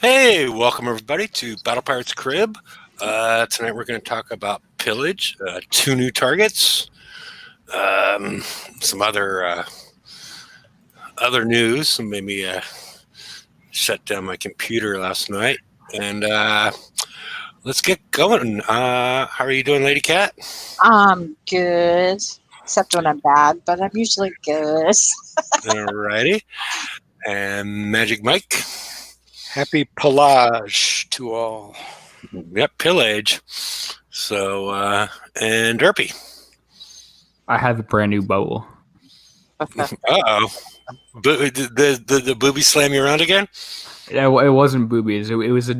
Hey, welcome everybody to Battle Pirates Crib. Tonight we're going to talk about Pillage, two new targets, um, some other news. Some made me shut down my computer last night, and let's get going. How are you doing, Lady Cat? Good. Except when I'm bad, but I'm usually good. Alrighty, and Magic Mike. Happy Pillage to all. Yep, Pillage. So and Derpy. I have a brand new bubble. Uh-oh. Did the booby slam you around again? Yeah, it wasn't boobies. It was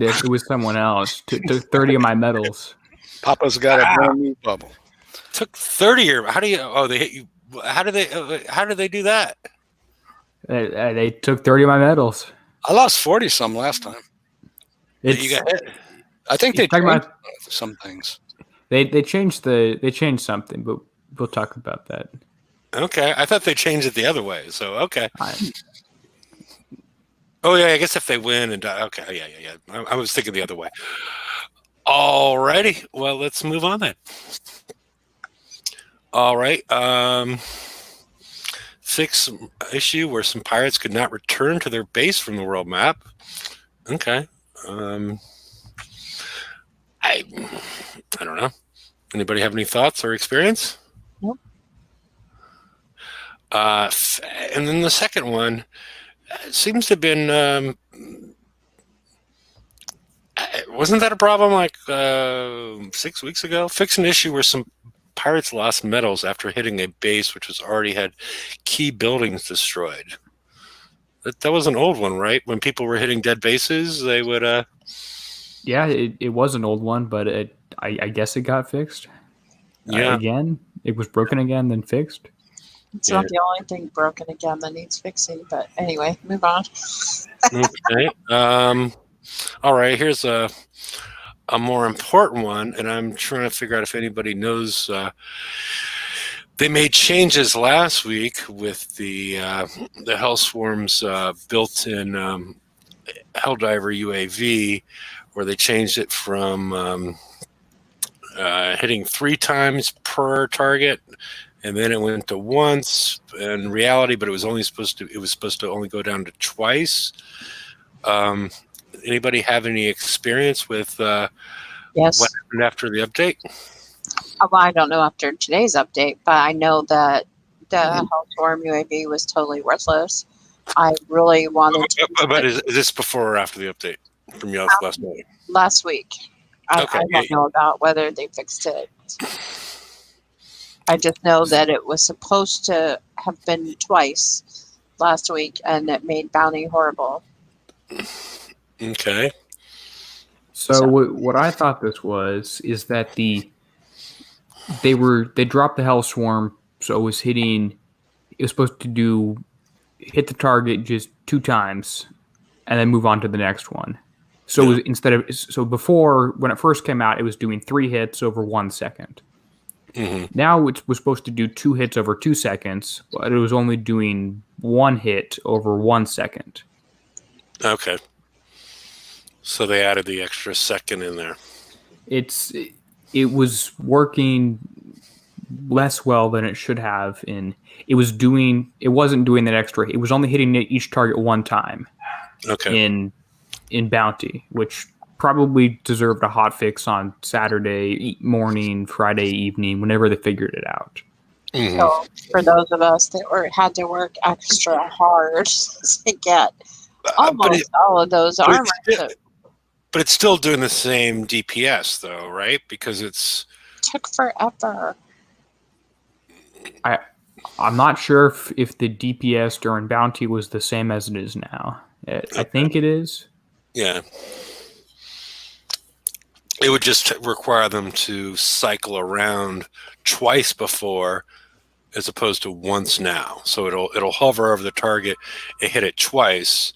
someone else. Took 30 of my medals. Papa's got a brand new bubble. Took 30 or how do you? Oh, they hit you. How do they do that? They took 30 of my medals. I lost 40 some last time. You got hit. I think they talking changed about- some things. They changed something, but we'll talk about that. Okay, I thought they changed it the other way. So okay. Oh yeah, I guess if they win and die. Okay, yeah. I was thinking the other way. Alrighty, well let's move on then. All right. Fix issue where some pirates could not return to their base from the world map. Okay. I don't know. Anybody have any thoughts or experience? Nope. And then the second one seems to have been. Wasn't that a problem like 6 weeks ago? Fix an issue where some pirates lost medals after hitting a base which was already had key buildings destroyed. That was an old one, right? When people were hitting dead bases, they would. Yeah, it was an old one, but I guess it got fixed. Yeah. Again, it was broken again, then fixed. It's not the only thing broken again that needs fixing, but anyway, move on. Okay. All right. Here's a more important one, and I'm trying to figure out if anybody knows. They made changes last week with the Hellswarm's built-in Helldiver UAV, where they changed it from hitting 3 times per target, and then it went to once in reality, but it was supposed to only go down to twice. Anybody have any experience with Yes. what happened after the update? Well, I don't know after today's update, but I know that the Hellstorm UAV was totally worthless. I really wanted to. But is this before or after the update from you last night? Last week. Okay, I don't know about whether they fixed it. I just know that it was supposed to have been twice last week, and it made bounty horrible. Okay. So what I thought this is that they dropped the Hellswarm, so it was supposed to hit the target just 2 times and then move on to the next one. So it was before, when it first came out, it was doing 3 hits over 1 second. Mm-hmm. Now it was supposed to do 2 hits over 2 seconds, but it was only doing 1 hit over 1 second. Okay. So they added the extra second in there. It was working less well than it should have. It wasn't doing that extra. It was only hitting each target 1 time. Okay. In bounty, which probably deserved a hot fix on Saturday morning, Friday evening, whenever they figured it out. Mm-hmm. So for those of us that had to work extra hard to get almost all of those armor. But it's still doing the same DPS, though, right? Because it took forever. I'm not sure if the DPS during bounty was the same as it is now. I think it is. Yeah. It would just require them to cycle around twice before, as opposed to once now. So it'll hover over the target and hit it twice,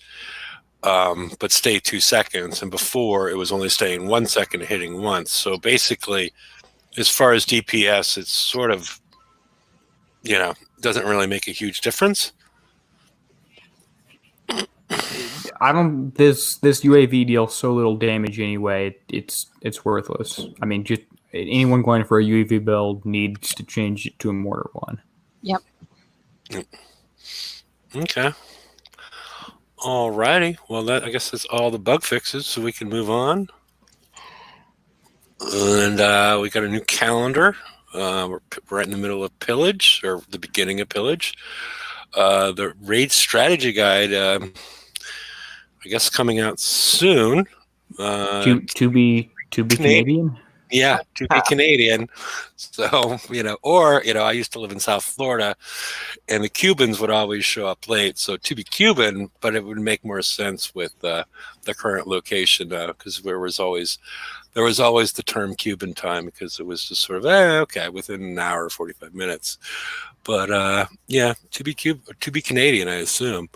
but stay 2 seconds. And before, it was only staying 1 second and hitting once. So basically, as far as DPS, it's sort of, doesn't really make a huge difference. I don't. This UAV deals so little damage anyway. It's worthless. I mean, just anyone going for a UAV build needs to change it to a mortar one. Yep. Okay. Alrighty. Well, I guess that's all the bug fixes, so we can move on. And we got a new calendar. We're right in the middle of Pillage, or the beginning of Pillage. The raid strategy guide, I guess, coming out soon. To be Canadian. Yeah, to be Canadian. So, I used to live in South Florida, and the Cubans would always show up late. So to be Cuban, but it would make more sense with the current location, because there was always the term Cuban time, because it was just sort of okay, within an hour, 45 minutes. But to be Canadian, I assume,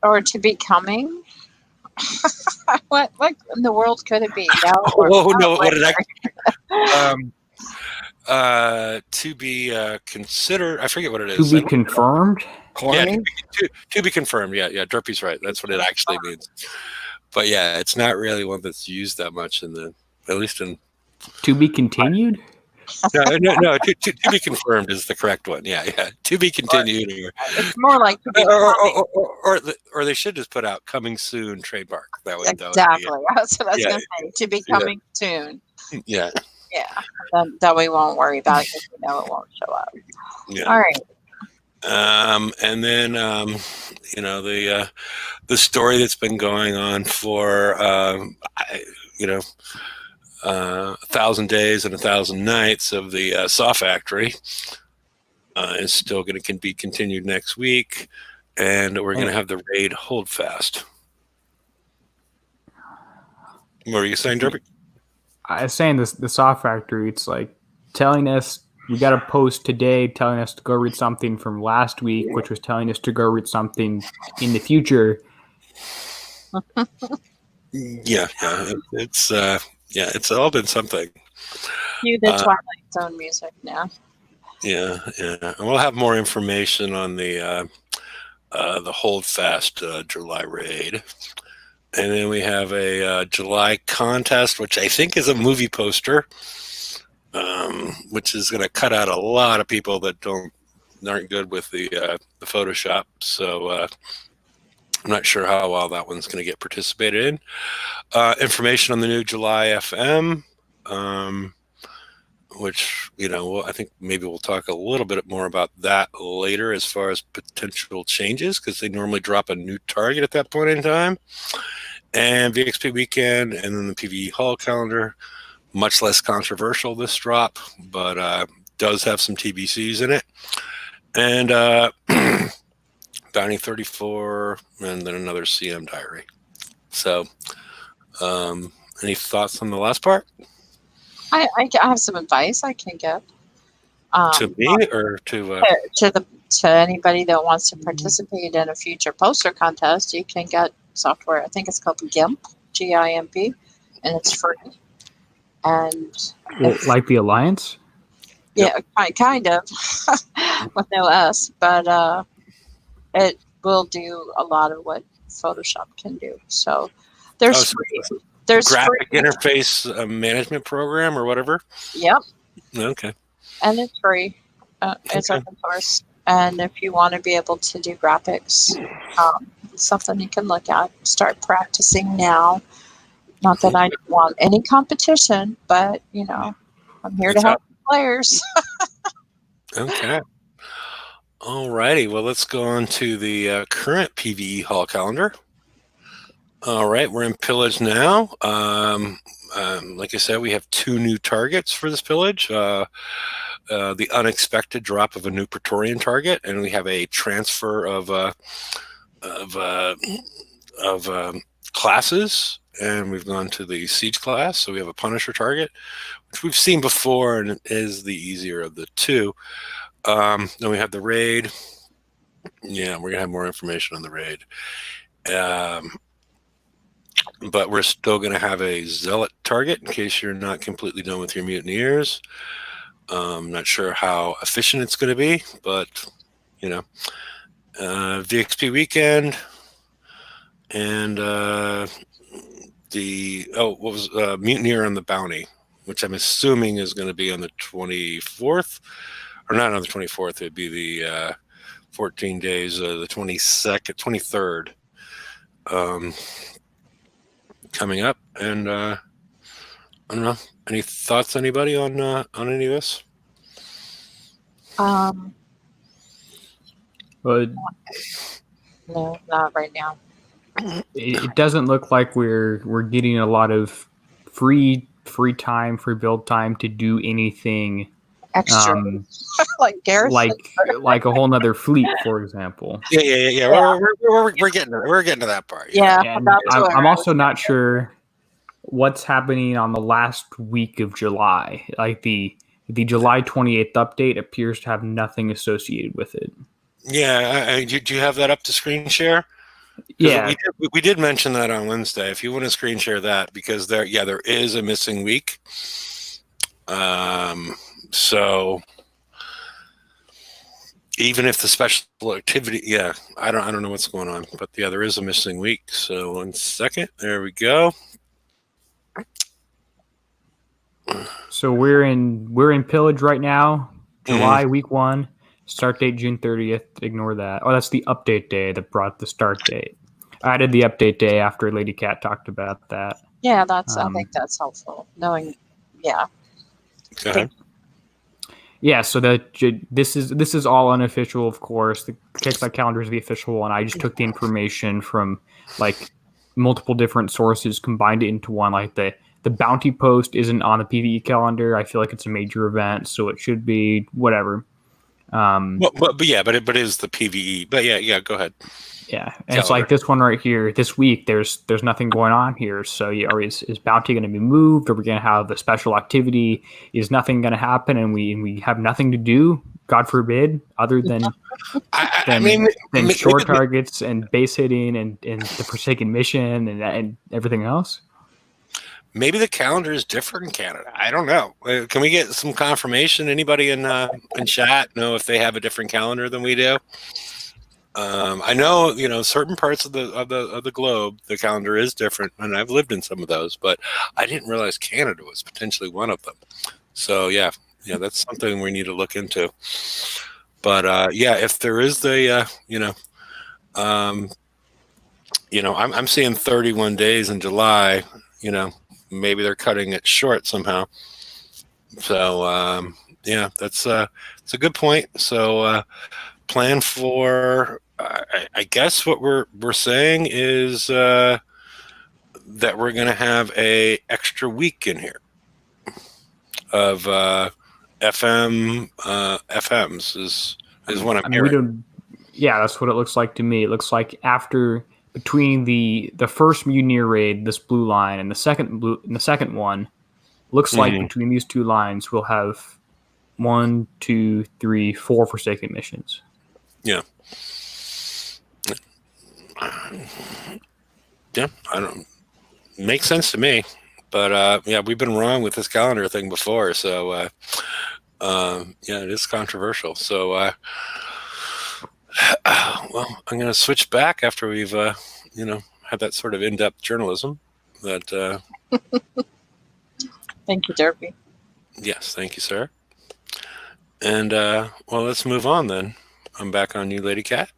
Or to be coming. What in the world could it be? Now no, what did to be considered. I forget what it is. To be confirmed. Yeah, to be confirmed. Yeah, Derpy's right. That's what it actually means. But yeah, it's not really one that's used that much at least in. To be continued. No. To be confirmed is the correct one. Yeah. To be continued. It's more like to be or they should just put out "coming soon" trademark. That would exactly. That's what I was going to say. To be coming soon. Yeah. Yeah. Then we won't worry about it, because we know it won't show up. Yeah. All right. And then the story that's been going on for 1,000 days and 1,000 nights of the Saw Factory is still going to be continued next week, and we're going to have the raid hold fast. What were you saying, Derby? I was saying the Saw Factory. It's like telling us we got a post today telling us to go read something from last week, which was telling us to go read something in the future. Yeah. It's all been something. Cue the Twilight Zone music now. Yeah. And we'll have more information on the hold fast July raid. And then we have a July contest, which I think is a movie poster, which is going to cut out a lot of people that aren't good with the Photoshop. So I'm not sure how well that one's going to get participated in. Information on the new July FM, which, I think maybe we'll talk a little bit more about that later as far as potential changes, because they normally drop a new target at that point in time. And VXP weekend, and then the PvE Hall calendar, much less controversial this drop, but does have some TBCs in it. And Bounty 34, and then another CM diary. So, any thoughts on the last part? I have some advice I can give. To me or to anybody that wants to participate in a future poster contest? You can get software. I think it's called GIMP, GIMP, and it's free. And like the Alliance? Yeah, kind of, with no S, but it will do a lot of what Photoshop can do. So there's graphic interface management program or whatever. Yep. Okay. And it's free. It's open source. And if you want to be able to do graphics, it's something you can look at. Start practicing now. Not that I don't want any competition, but I'm here to help players. Okay. All righty. Well, let's go on to the current PvE Hall calendar. All right, we're in Pillage now. Like I said, we have 2 new targets for this Pillage. The unexpected drop of a new Praetorian target, and we have a transfer of classes, and we've gone to the Siege class. So we have a Punisher target, which we've seen before and is the easier of the 2. Then we have the raid. Yeah, we're gonna have more information on the raid. But we're still going to have a Zealot target in case you're not completely done with your Mutineers. I'm not sure how efficient it's going to be, but, VXP weekend, and what was Mutineer on the Bounty, which I'm assuming is going to be on the 24th, or not on the 24th. It'd be the 14 days, the 22nd, 23rd, coming up. And I don't know. Any thoughts, anybody, on any of this? But No, not right now. it doesn't look like we're getting a lot of free time, free build time to do anything Extra, like Garrison. like a whole nother fleet, for example. Yeah. We're getting to that part. Yeah, And that's what I'm I also was not thinking. sure what's happening on the last week of July. Like the July 28th update appears to have nothing associated with it. Yeah. Do you have that up to screen share? Yeah, we did mention that on Wednesday. If you want to screen share that, because there is a missing week. So even if the special activity, I don't know what's going on, but there is a missing week. So 1 second, there we go. so we're in Pillage right now. July week 1, start date June 30th. Ignore that. Oh, that's the update day that brought the start date. I added the update day after Lady Cat talked about that. Yeah, I think that's helpful. Knowing, yeah. Go ahead. Yeah, so this is all unofficial, of course. The Kickstarter calendar is the official one. I just took the information from like multiple different sources, combined it into one. Like the bounty post isn't on the PvE calendar. I feel like it's a major event, so it should be whatever. But it is the PvE. But yeah, go ahead. Yeah, and it's like this one right here. This week, there's nothing going on here. So, is bounty going to be moved? Are we going to have the special activity? Is nothing going to happen, and we have nothing to do? God forbid, other than short targets and base hitting and the Forsaken mission and everything else. Maybe the calendar is different in Canada. I don't know. Can we get some confirmation? Anybody in chat know if they have a different calendar than we do? I know, certain parts of the globe, the calendar is different, and I've lived in some of those, but I didn't realize Canada was potentially one of them. So yeah, that's something we need to look into. But if there is I'm seeing 31 days in July. Maybe they're cutting it short somehow. So that's it's a good point. So plan for. I guess what we're saying is that we're going to have a extra week in here of FMs is what I'm hearing. That's what it looks like to me. It looks like between the first Mutineer raid, this blue line, and the second one, looks like between these two lines we'll have 1, 2, 3, 4 Forsaken missions. Yeah. Yeah, I don't makes sense to me, but we've been wrong with this calendar thing before, so it is controversial. So well, I'm going to switch back after we've had that sort of in-depth journalism. That Thank you, Derby. Yes, thank you, sir. And let's move on then. I'm back on you, Lady Cat.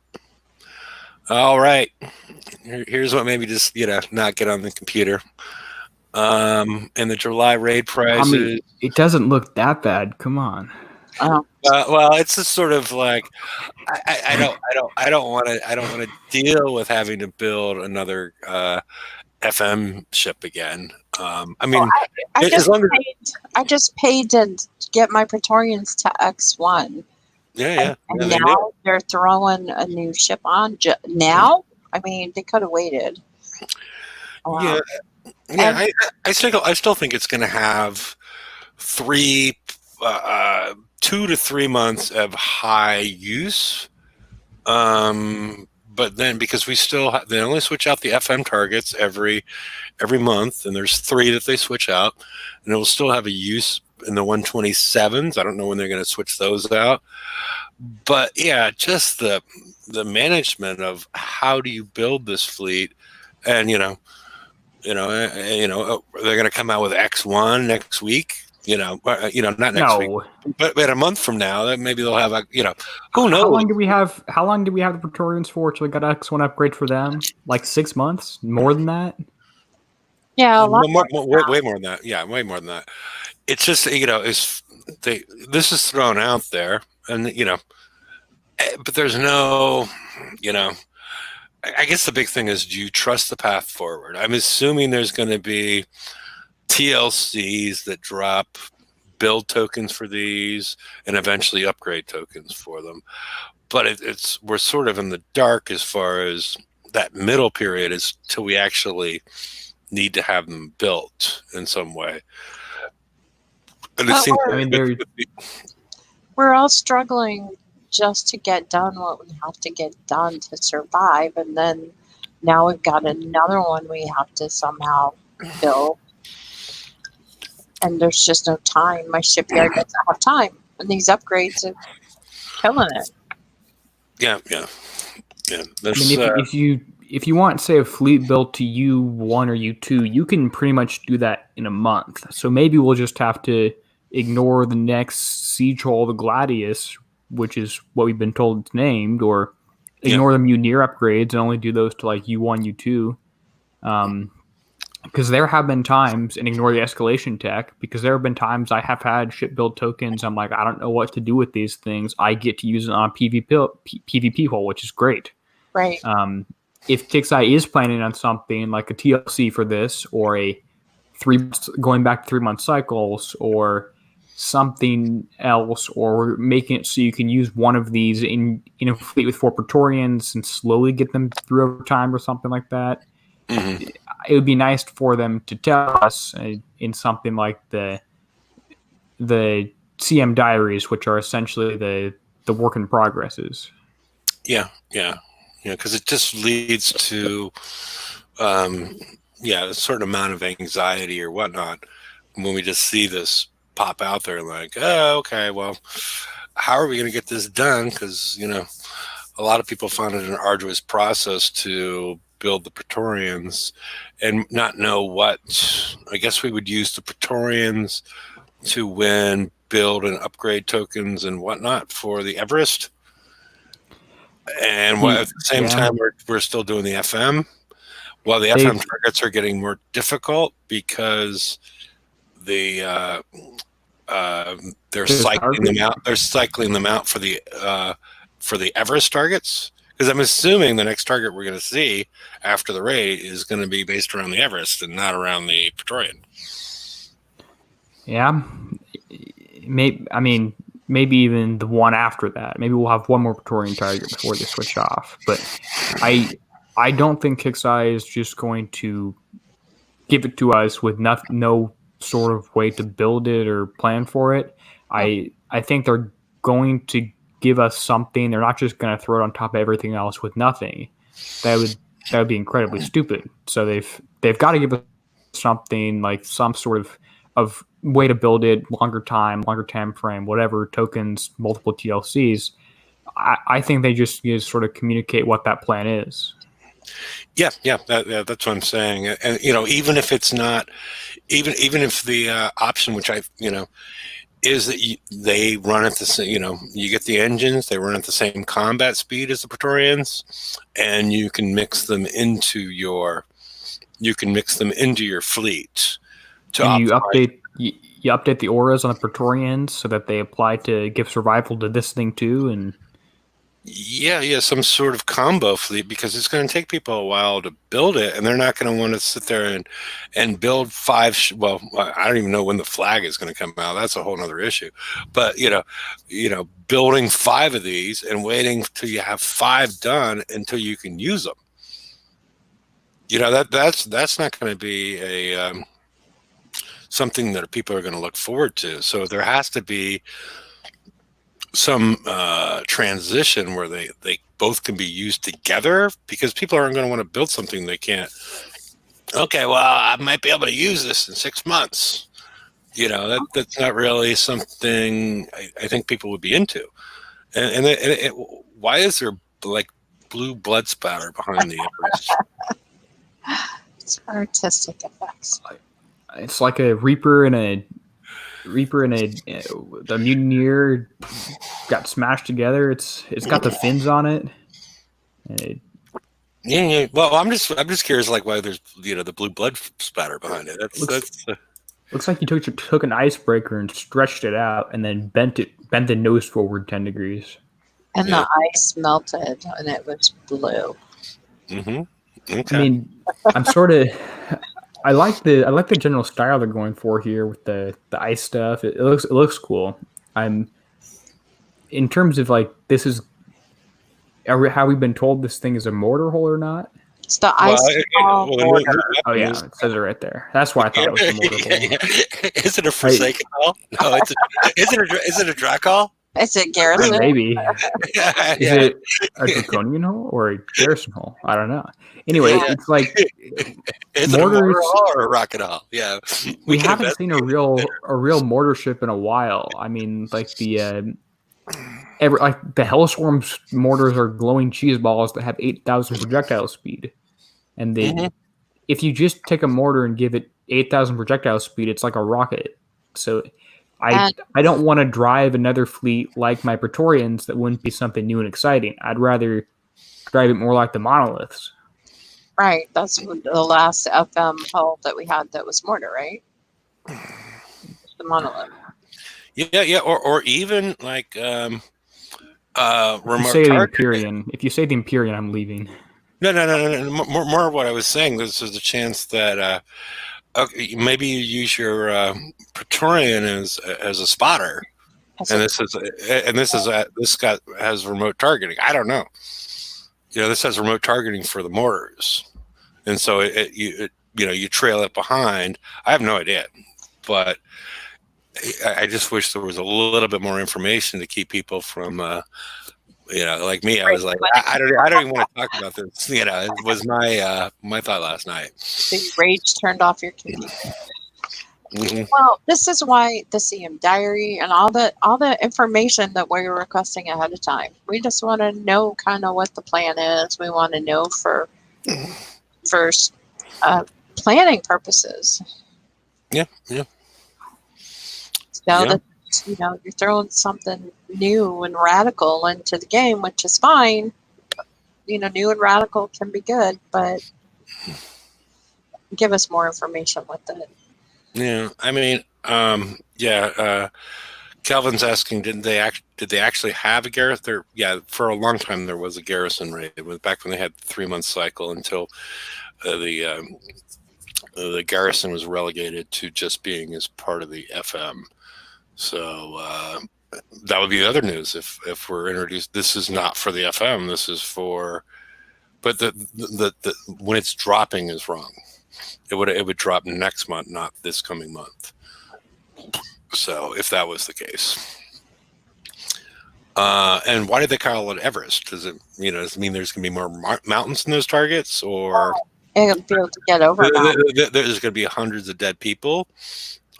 All right. Here's what maybe just not get on the computer. And the July raid prizes. I mean, it doesn't look that bad. Come on. Well, it's just sort of like I don't want to deal with having to build another FM ship again. I just paid to get my Praetorians to X1. Yeah. And now they're throwing a new ship on now. I mean, they could have waited. Yeah. I still think it's going to have 2 to 3 months of high use. But then because they only switch out the FM targets every month, and there's 3 that they switch out, and it will still have a use in the 127s. I don't know when they're going to switch those out. But yeah, just the management of how do you build this fleet and they're going to come out with X1 next week. Not next week, No. but a month from now, then maybe they'll have who knows? How long do we have the Praetorians for till we got X1 upgrade for them? Like 6 months? More than that? Yeah, a lot Way more than that. Yeah, way more than that. It's just this is thrown out there, and but there's no, I guess the big thing is, do you trust the path forward? I'm assuming there's going to be TLCs that drop build tokens for these and eventually upgrade tokens for them. But we're sort of in the dark as far as that middle period is till we actually need to have them built in some way. And it seems we're all struggling just to get done what we have to get done to survive, and then now we've got another one we have to somehow build, and there's just no time. My shipyard doesn't have time, and these upgrades are killing it. Yeah. If you want, say, a fleet built to U1 or U2, you can pretty much do that in a month. So maybe we'll just have to ignore the next siege hull, the Gladius, which is what we've been told it's named, or ignore the Munir upgrades and only do those to like U1, U2. Because there have been times, and ignore the escalation tech, because there have been times I have had ship build tokens. I'm like, I don't know what to do with these things. I get to use it on a PvP hull, which is great. Right. If Kixeye is planning on something like a TLC for this, or going back to 3 month cycles, or something else, or making it so you can use one of these in a fleet with 4 Praetorians and slowly get them through over time, or something like that, it would be nice for them to tell us in something like the CM diaries, which are essentially the work in progresses. Yeah, because it just leads to a certain amount of anxiety or whatnot when we just see this pop out there, like, oh, okay, well, how are we going to get this done? Because a lot of people found it an arduous process to build the Praetorians and not know what. I guess we would use the Praetorians to win, build, and upgrade tokens and whatnot for the Everest. And at the same time, we're still doing the FM. Well, the FM targets are getting more difficult because they're cycling them out. They're cycling them out for the Everest targets. Because I'm assuming the next target we're going to see after the raid is going to be based around the Everest and not around the Praetorian. Yeah, maybe even the one after that. Maybe we'll have one more Praetorian target before they switch off. But I don't think Kixeye is just going to give it to us with no sort of way to build it or plan for it. I think they're going to give us something. They're not just going to throw it on top of everything else with nothing. That would be incredibly stupid. So they've got to give us something, like some sort of way to build it, longer time frame, whatever, tokens, multiple TLCs. I think they just sort of communicate what that plan is. Yeah, that's what I'm saying. And even if it's not, even if the option, which is that they run at the same, you get the engines, they run at the same combat speed as the Praetorians, and you can mix them into your fleet. And you update the auras on the Praetorians so that they apply to give survival to this thing too, and some sort of combo fleet, because it's going to take people a while to build it, and they're not going to want to sit there and build 5. Well, I don't even know when the flag is going to come out. That's a whole other issue. But building 5 of these and waiting till you have 5 done until you can use them. That's not going to be a something that people are going to look forward to. So there has to be some transition where they both can be used together, because people aren't going to want to build something they can't. Okay, well, I might be able to use this in 6 months. That's not really something I think people would be into. And why is there like blue blood spatter behind the Everest? It's for artistic effects. It's like a Reaper and a the Mutineer got smashed together. It's got the fins on it. And Yeah. Well, I'm just curious, like why there's the blue blood spatter behind it. That's looks like you took an icebreaker and stretched it out, and then bent the nose forward 10 degrees. And the ice melted, and it was blue. Mm-hmm. Okay. I mean, I'm sort of. I like the general style they're going for here with the ice stuff. It looks cool. In terms of like this is how we've been told this thing is a mortar hole or not. It's the ice mortar. Oh yeah, it says it right there. That's why I thought it was a mortar hole. Is it a Forsaken hole? No, is it a Drac hole? Is it Garrison? Maybe. Is it a draconian hole or a garrison hole? I don't know. Anyway, it's like is it a mortar hole or a rocket hole? Yeah, we haven't seen a real mortar ship in a while. I mean, like the Hellstorm's mortars are glowing cheese balls that have 8,000 projectile speed, and if you just take a mortar and give it 8,000 projectile speed, it's like a rocket. So I don't want to drive another fleet like my Praetorians. That wouldn't be something new and exciting. I'd rather drive it more like the monoliths. Right. That's the last FM hull that we had that was mortar, right? The monolith. Yeah. Or even like remote targeting. The Empyrean. If you say the Empyrean, I'm leaving. No. More of what I was saying. There's a chance that maybe you use your Praetorian as a spotter, and this has remote targeting. I don't know. This has remote targeting for the mortars, and so you trail it behind. I have no idea, but I just wish there was a little bit more information to keep people from. Like me, I was like, I don't even want to talk about this. It was my thought last night. The rage turned off your computer. Mm-hmm. Well, this is why the CM diary and all the information that we're requesting ahead of time. We just want to know kind of what the plan is. We want to know for planning purposes. Yeah. So that you're throwing something new and radical into the game, which is fine. New and radical can be good, but give us more information with it. Yeah, I mean, Calvin's asking, did they actually have a garrison? For a long time there was a garrison raid. It was back when they had 3-month cycle until the garrison was relegated to just being as part of the FM. So that would be the other news if we're introduced. This is not for the FM. This is for, but the when it's dropping is wrong. It would drop next month, not this coming month. So if that was the case, and why did they call it Everest? Does it mean there's going to be more mountains in those targets, or be able to get over that? There's going to be hundreds of dead people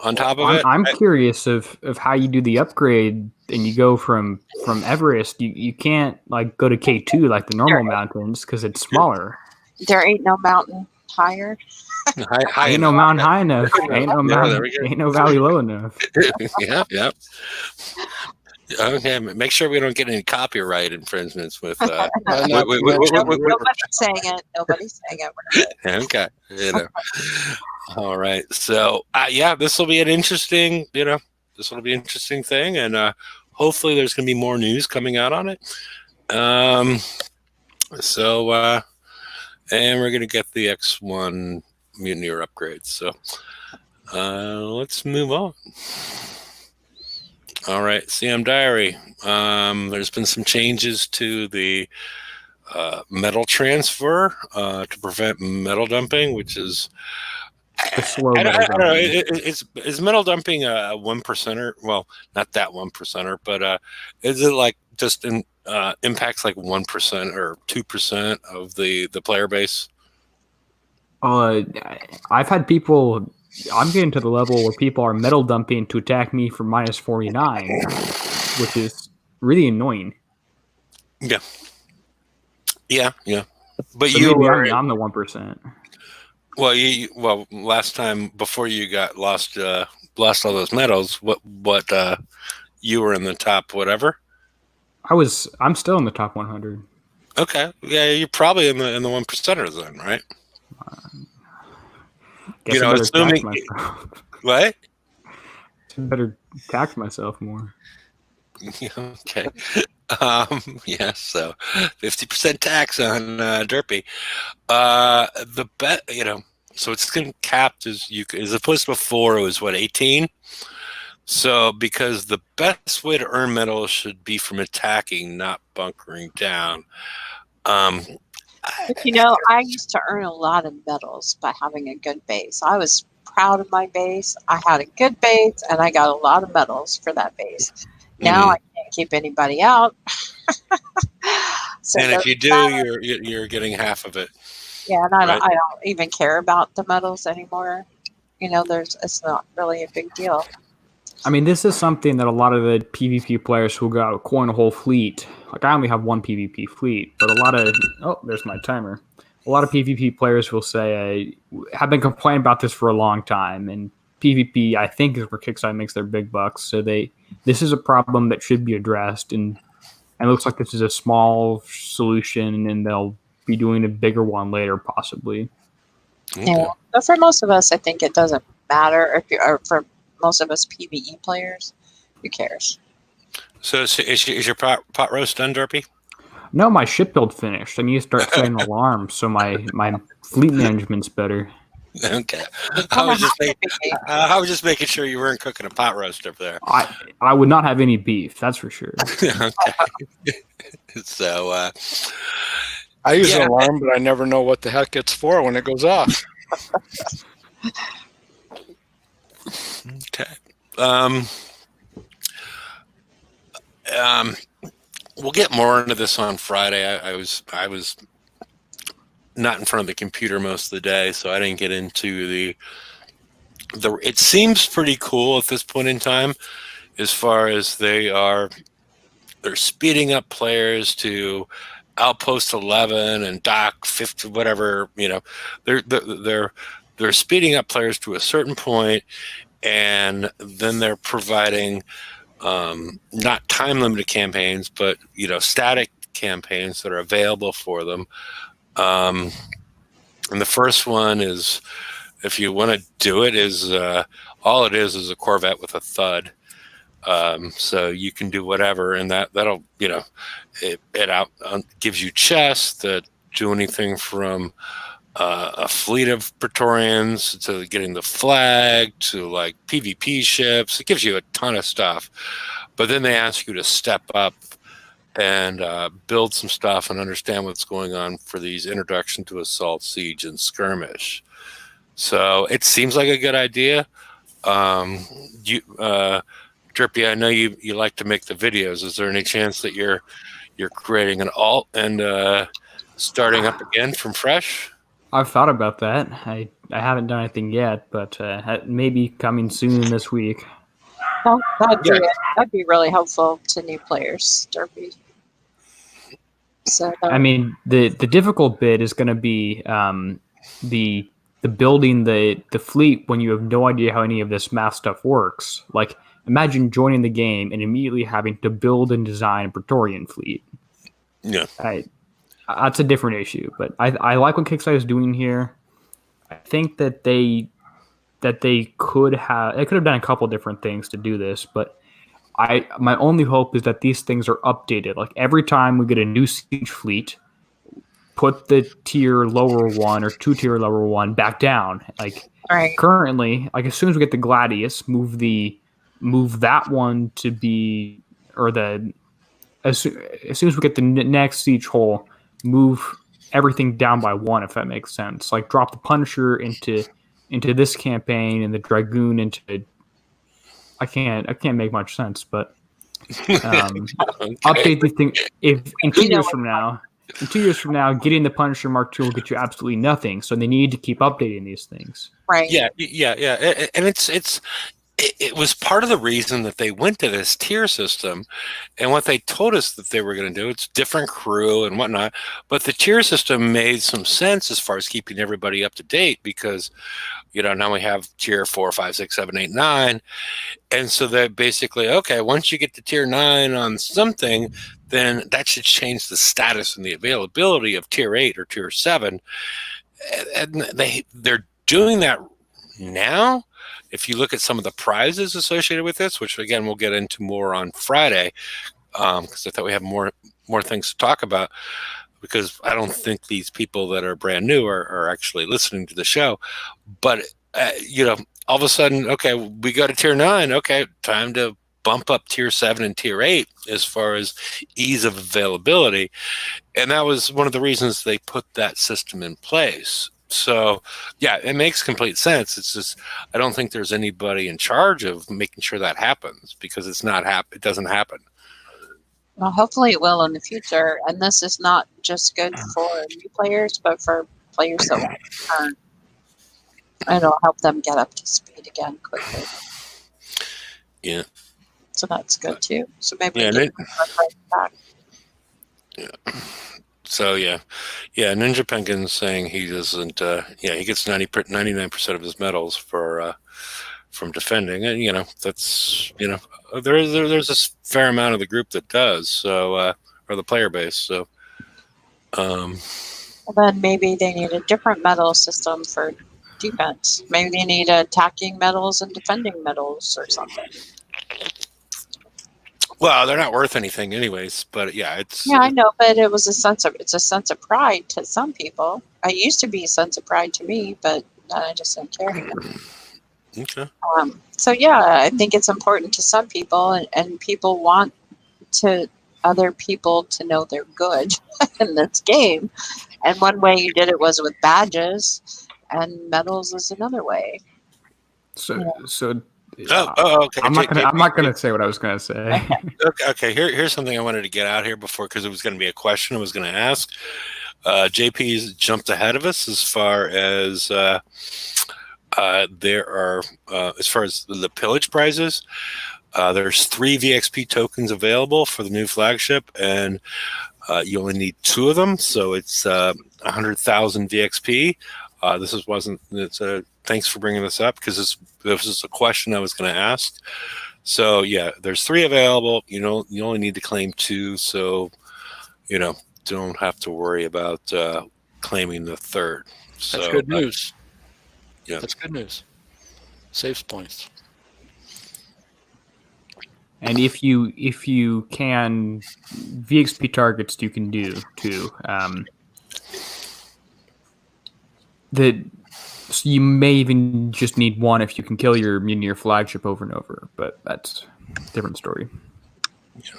on top of it? I'm curious of how you do the upgrade and you go from Everest. You can't like go to K2 like the normal mountains because it's smaller. There ain't no mountain higher. Ain't no mountain high enough. Ain't no valley low enough. Yeah. Okay, make sure we don't get any copyright infringements with. Nobody's saying it. Nobody's saying it. Okay, all right. So, this will be an interesting. This will be an interesting thing, and hopefully, there's going to be more news coming out on it. And we're going to get the X1 Mutineer upgrades. So, let's move on. All right, CM Diary. There's been some changes to the metal transfer to prevent metal dumping, which is slow. I don't know. Is metal dumping a 1%er? Well, not that 1%er, but is it like just impacts like 1% or 2% of the player base? I've had people. I'm getting to the level where people are metal dumping to attack me for minus 49, which is really annoying. Yeah. But so I'm the 1%. Well, last time before you got lost all those medals, what you were in the top whatever. I'm still in the top 100. Okay, yeah, you're probably in the 1%ers then, right? Guess I better tax Assuming myself. what? I better tax myself more. Okay. Yeah, so 50% tax on Derpy. The bet, so it's going capped as opposed to before it was what 18. So because the best way to earn medals should be from attacking, not bunkering down. Um, But I used to earn a lot of medals by having a good base. I was proud of my base. I had a good base, and I got a lot of medals for that base. Now I can't keep anybody out. So and if you do, you're getting half of it. yeah, and right? I don't even care about the medals anymore. It's not really a big deal. I mean, this is something that a lot of the PvP players who go out coin a whole fleet. Like, I only have one PvP fleet, but a lot of there's my timer. A lot of PvP players will say have been complaining about this for a long time, and PvP I think is where Kickstarter makes their big bucks. So this is a problem that should be addressed, and it looks like this is a small solution, and they'll be doing a bigger one later, possibly. Okay. Yeah, but for most of us, I think it doesn't matter or for most of us PvE players, who cares? So is your pot roast done, Derpy? No, my ship build finished. I need to start setting alarms so my fleet management's better. Okay. I was just making sure you weren't cooking a pot roast up there. I would not have any beef, that's for sure. Okay. So I use an alarm, but I never know what the heck it's for when it goes off. Okay. We'll get more into this on Friday. I was not in front of the computer most of the day, so I didn't get into the. It seems pretty cool at this point in time, as far as they're speeding up players to Outpost 11 and Dock 50, whatever. They're speeding up players to a certain point, and then they're providing not time limited campaigns, but static campaigns that are available for them. And the first one is, if you want to do it, is all it is a Corvette with a thud. So you can do whatever, and that'll it gives you chests that do anything from a fleet of Praetorians to getting the flag to like PvP ships. It gives you a ton of stuff, but then they ask you to step up and build some stuff and understand what's going on for these introduction to assault, siege, and skirmish. So it seems like a good idea. Drippy, I know you like to make the videos. Is there any chance that you're creating an alt and starting up again from fresh? I've thought about that. I haven't done anything yet, but maybe coming soon this week. That'd be really helpful to new players, Derpy. So I mean, the difficult bit is going to be the building the fleet when you have no idea how any of this math stuff works. Like, imagine joining the game and immediately having to build and design a Praetorian fleet. Yeah. That's a different issue, but I like what Kickstarter is doing here. I think that they could have done a couple different things to do this, but my only hope is that these things are updated. Like, every time we get a new siege fleet, put the tier lower one or 2-tier lower one back down. Like, currently, like, as soon as we get the Gladius, move that one to be, or as soon as we get the next siege hole, move everything down by one, if that makes sense. Like, drop the Punisher into this campaign and the Dragoon into. I can't make much sense, but update the thing. If in 2 years from now, getting the Punisher Mark II will get you absolutely nothing. So they need to keep updating these things. Right. Yeah, and it was part of the reason that they went to this tier system, and what they told us that they were going to do. It's different crew and whatnot, but the tier system made some sense as far as keeping everybody up to date because now we have tier 4, 5, 6, 7, 8, 9, and so that basically, okay, once you get to tier 9 on something, then that should change the status and the availability of tier 8 or tier 7, and they're doing that now. If you look at some of the prizes associated with this, which again we'll get into more on Friday, because I thought we have more things to talk about, because I don't think these people that are brand new are actually listening to the show. But all of a sudden, okay, we go to tier 9. Okay, time to bump up tier 7 and tier 8 as far as ease of availability, and that was one of the reasons they put that system in place. So, yeah, it makes complete sense. It's just I don't think there's anybody in charge of making sure that happens because it's not it doesn't happen. Well, hopefully it will in the future. And this is not just good for new players, but for players that want to learn. It'll help them get up to speed again quickly. Yeah. So that's good too. So maybe Yeah, get back. Yeah. So yeah, Ninja Penguin's saying he doesn't. He gets 99% of his medals from defending, and that's there's a fair amount of the group that does. So or the player base. So. Well, then maybe they need a different medal system for defense. Maybe they need attacking medals and defending medals or something. Well, they're not worth anything, anyways. But yeah, it's I know, but it's a sense of pride to some people. It used to be a sense of pride to me, but I just don't care anymore. Okay. So yeah, I think it's important to some people, and people want other people to know they're good in this game. And one way you did it was with badges, and medals is another way. So. Okay. I'm not gonna say what I was gonna say. Okay. Here's something I wanted to get out here before, because it was going to be a question I was going to ask. JP's jumped ahead of us as far as there are as far as the Pillage prizes. There's 3 VXP tokens available for the new flagship, and you only need 2 of them, so it's 100,000 VXP. Thanks for bringing this up, because this is a question I was going to ask. So yeah, there's 3 available. You only need to claim 2, so don't have to worry about claiming the 3rd. So that's good news. Yeah, that's good news. Saves points. And if you can, VXP targets you can do too. So you may even just need 1 if you can kill your flagship over and over, but that's a different story. Yeah.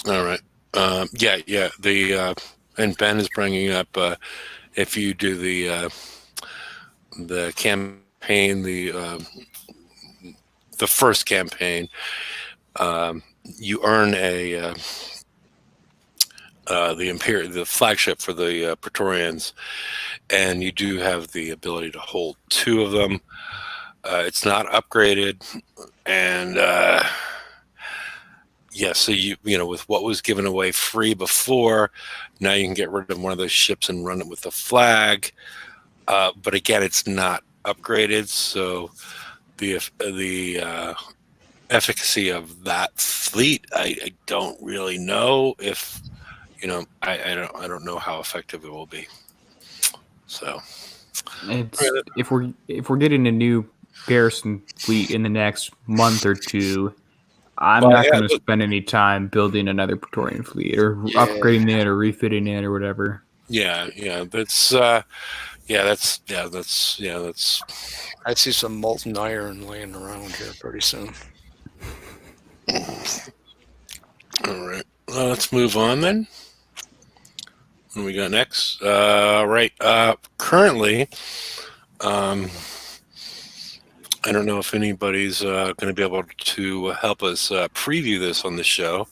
All right. And Ben is bringing up if you do the campaign, the first campaign, you earn the flagship for the Praetorians, and you do have the ability to hold 2 of them. It's not upgraded, and so with what was given away free before, now you can get rid of one of those ships and run it with the flag. But again, it's not upgraded, so the efficacy of that fleet, I don't really know if I don't know how effective it will be. So if we're getting a new garrison fleet in the next month or 2, I'm not going to spend any time building another Praetorian fleet or upgrading it or refitting it or whatever. That's. I see some molten iron laying around here pretty soon. All right. Well, let's move on then. What do we got next? Right. Currently, I don't know if anybody's going to be able to help us preview this on the show.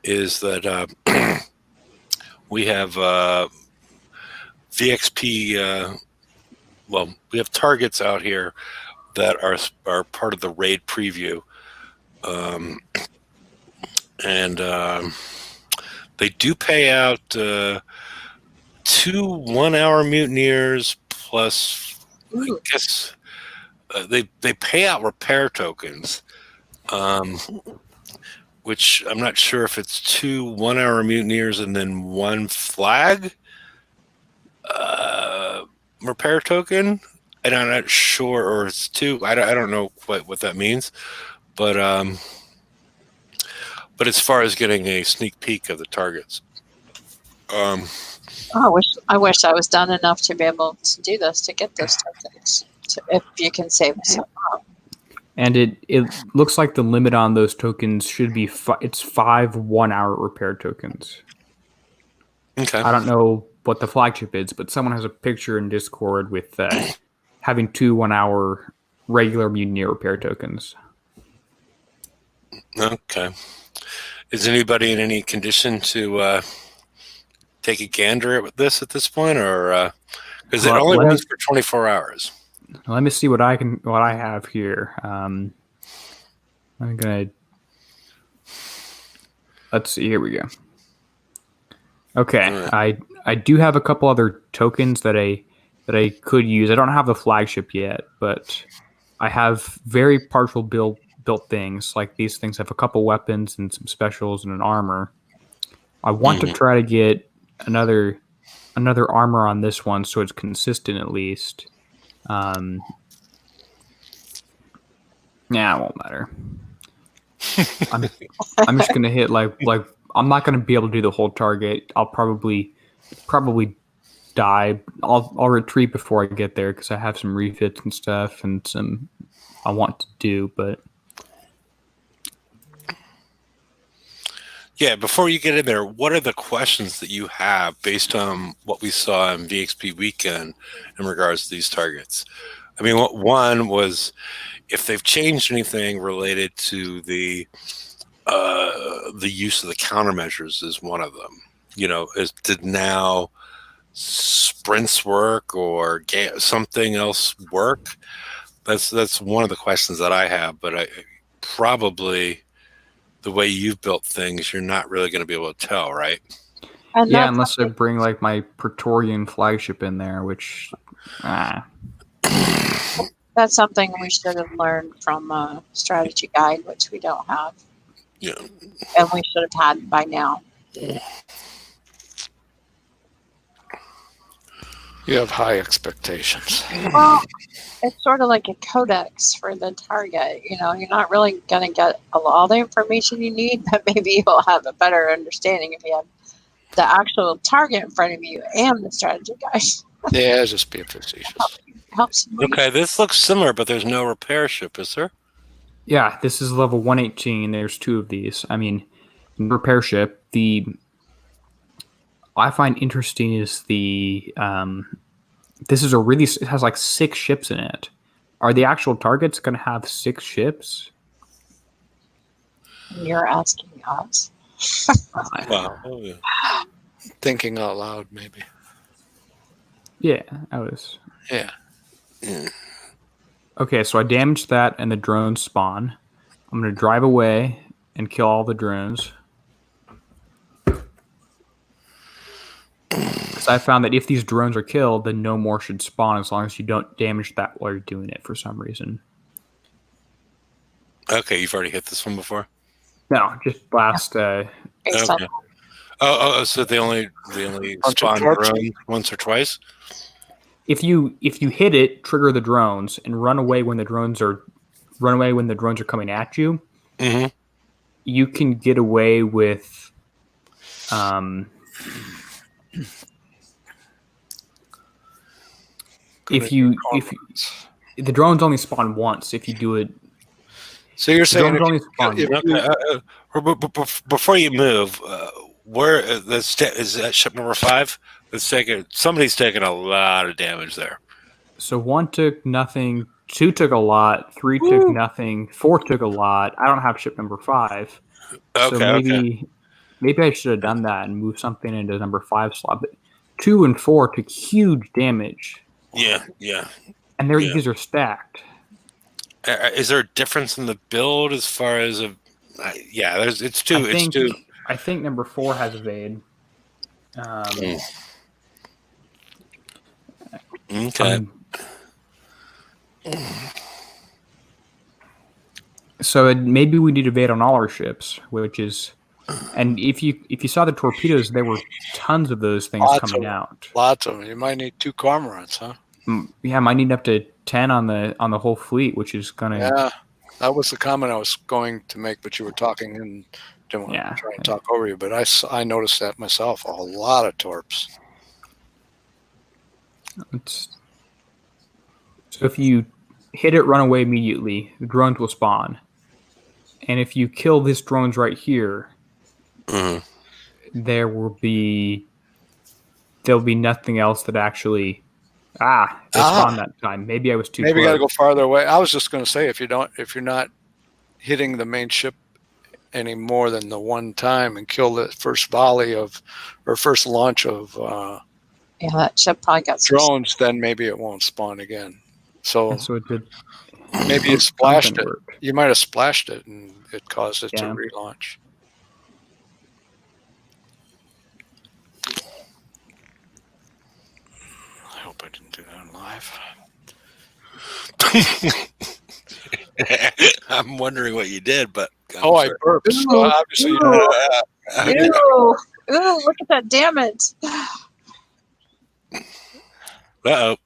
Is that we have VXP? We have targets out here that are part of the raid preview, and they do pay out 2 1-hour mutineers plus. I guess they pay out repair tokens, which I'm not sure if it's 2 1-hour mutineers and then 1 flag repair token. And I'm not sure, or it's 2. I don't know what that means, but as far as getting a sneak peek of the targets, I wish I was done enough to be able to do this, to get those tokens, if you can save some. And it looks like the limit on those tokens should be it's 5 1-hour repair tokens. okay. I don't know what the flagship is, but someone has a picture in Discord with having 2 1-hour regular mutineer repair tokens. Okay. Is anybody in any condition to take a gander at this at this point, or because it only runs for 24 hours? Let me see what I have here. I'm gonna. Let's see. Here we go. Okay, right. I do have a couple other tokens that I could use. I don't have the flagship yet, but I have very partial built things. Like these things have a couple weapons and some specials and an armor. I want to try to get another armor on this one so it's consistent at least. It won't matter. I'm just gonna hit like I'm not gonna be able to do the whole target. I'll probably die. I'll retreat before I get there because I have some refits and stuff and some I want to do, but yeah. Before you get in there, what are the questions that you have based on what we saw in VXP weekend in regards to these targets? I mean, one was if they've changed anything related to the use of the countermeasures is one of them. Did now sprints work or something else work? That's one of the questions that I have. But I probably the way you've built things, you're not really going to be able to tell, right? And yeah, unless I bring like my Praetorian flagship in there, which. That's something we should have learned from a strategy guide, which we don't have. Yeah. And we should have had by now. You have high expectations. Well, it's sort of like a codex for the target. You're not really going to get all the information you need, but maybe you'll have a better understanding if you have the actual target in front of you and the strategy guide. Yeah, just being facetious. Helps. Okay, this looks similar, but there's no repair ship, is there? Yeah, this is level 118. There's 2 of these. I mean, repair ship. I find interesting is the this is it has like 6 ships in it. Are the actual targets going to have 6 ships? You're asking us. Wow. Oh, yeah. Thinking out loud, maybe. Yeah, I was. Yeah. Okay, so I damaged that and the drones spawn. I'm going to drive away and kill all the drones. Because I found that if these drones are killed, then no more should spawn as long as you don't damage that while you're doing it for some reason. Okay, you've already hit this one before? No, just blast. Okay. So they only spawn drones once or twice? If you hit it, trigger the drones and run away when the drones are coming at you. Mm-hmm. You can get away with if the drones only spawn once if you do it. So you're saying before you move, where is that ship number 5? Somebody's taking a lot of damage there. So 1 took nothing, 2 took a lot, 3 took nothing, 4 took a lot. I don't have ship number 5. Okay, so maybe I should have done that and moved something into number 5 slot. But 2 and 4 took huge damage. Yeah. And these are stacked. Is there a difference in the build as far as a? Yeah, it's two. I think number 4 has evade. Okay. So maybe we need evade on all our ships, which is, and if you saw the torpedoes, there were tons of those things coming out. Lots of them. You might need 2 cormorants, huh? Yeah, might need up to 10 on the whole fleet, which is gonna. Yeah, that was the comment I was going to make, but you were talking and didn't want to try and talk over you. But I noticed that myself. A lot of torps. So if you hit it, run away immediately, the drones will spawn. And if you kill this drones right here, there'll be nothing else that actually they spawned that time. Maybe I was too. Maybe you got to go farther away. I was just going to say if you're not hitting the main ship any more than the one time and kill the first volley or first launch of that ship probably got drones, then maybe it won't spawn again. So it did. Maybe you splashed it. You might have splashed it and it caused it to relaunch. I hope I didn't do that live. I'm wondering what you did, but I burped. So obviously, Ew, look at that damage. Uh-oh.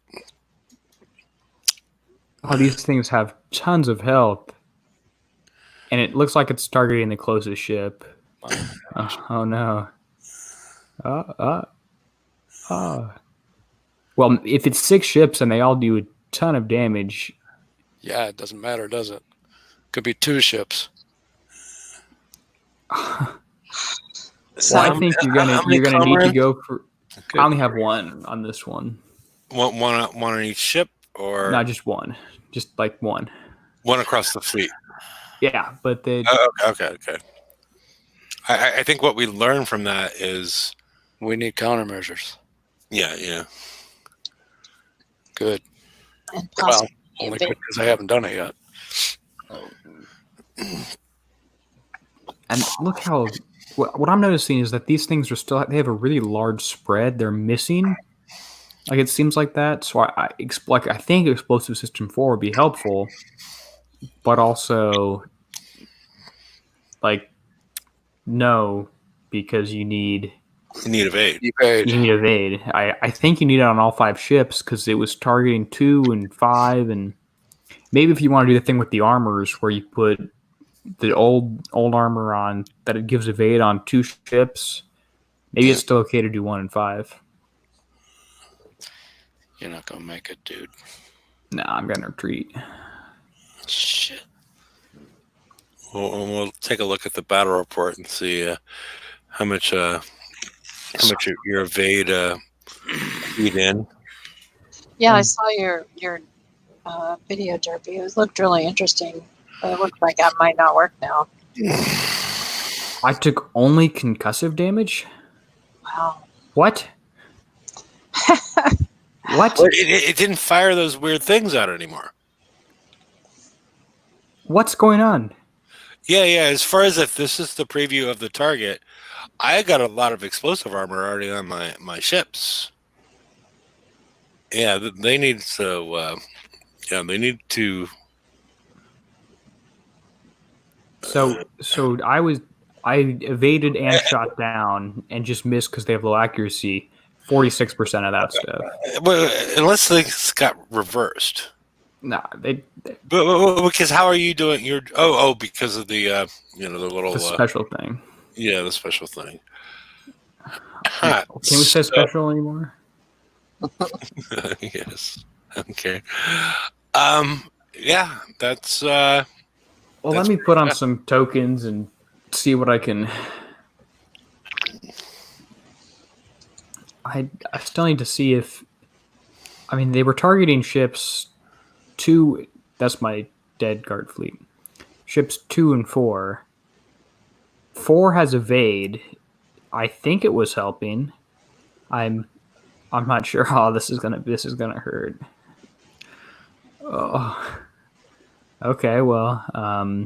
Oh, these things have tons of health. And it looks like it's targeting the closest ship. Oh no. Well, if it's 6 ships and they all do a ton of damage. Yeah, it doesn't matter, does it? Could be 2 ships. So I think you're gonna need to go for. I only have 1 on this one. One on each ship, or not just 1, just like 1. One across the fleet. Yeah, but they. Okay. I think what we learned from that is we need countermeasures. Yeah. Good. Well, only because I haven't done it yet. And look how. What I'm noticing is that these things they have a really large spread. They're missing. Like, it seems like that. So I think Explosive System 4 would be helpful, but also, no, because you need evade. You need evade. I think you need it on all 5 ships because it was targeting 2 and 5, and maybe if you want to do the thing with the armors where you put the old armor on that it gives evade on 2 ships, maybe it's still okay to do 1 and 5. You're not gonna make it, dude. Nah, I'm gonna retreat. Shit. We'll take a look at the battle report and see how much your evade feed in. Yeah, I saw your video, Derpy. It looked really interesting. But it looks like that might not work now. I took only concussive damage? Wow. What? What? It didn't fire those weird things out anymore. What's going on? Yeah. As far as if this is the preview of the target, I got a lot of explosive armor already on my ships. Yeah, they need to. They need to. So I evaded and shot down and just missed because they have low accuracy. 46% of that stuff. Well, unless things got reversed. Nah, they but because how are you doing your because of the the little the special thing. Yeah, the special thing. Can we say special anymore? Yes. Okay. Yeah, that's well, let me put on some tokens and see what I can. I still need to see if. I mean, they were targeting ships 2. That's my dead guard fleet. Ships 2 and 4. 4 has evade. I think it was helping. I'm not sure how this is gonna hurt. Oh. Okay, well, I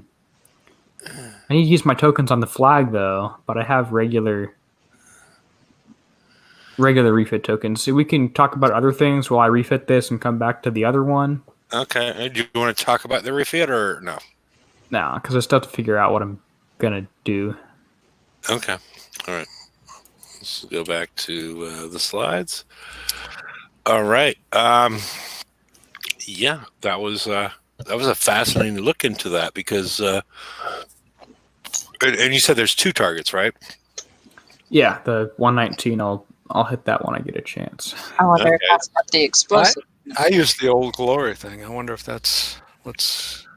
need to use my tokens on the flag though, but I have regular refit tokens. So we can talk about other things while I refit this and come back to the other one. Okay. Do you want to talk about the refit or no? No, because I still have to figure out what I'm gonna do. Okay. All right. Let's go back to the slides. All right. Yeah, that was a fascinating look into that because, and you said there's 2 targets, right? Yeah, the 119. I'll hit that when I get a chance. I wonder if Okay. that's got the explosive. I use the Old Glory thing. I wonder if that's what's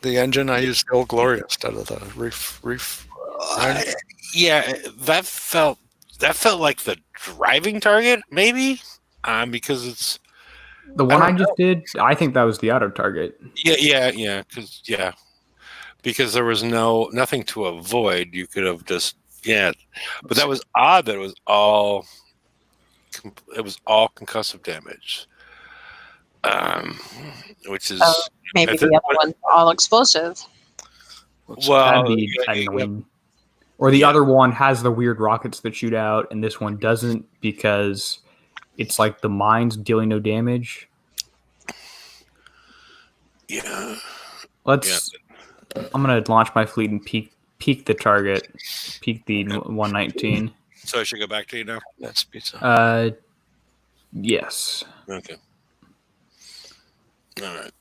the engine. I use the Old Glory instead of the reef. Yeah, that felt like the driving target, maybe, because it's The one I just did, I think that was the auto target. because there was nothing to avoid. You could have just but that was odd that it was all concussive damage, which is Maybe the other one's all explosive. well, That'd be annoying. Or the other one has the weird rockets that shoot out, and this one doesn't because it's like the mines dealing no damage. yeah. I'm gonna launch my fleet and peek the target, peek the 119. So I should go back to you now. That's pizza. Yes. Okay. All right.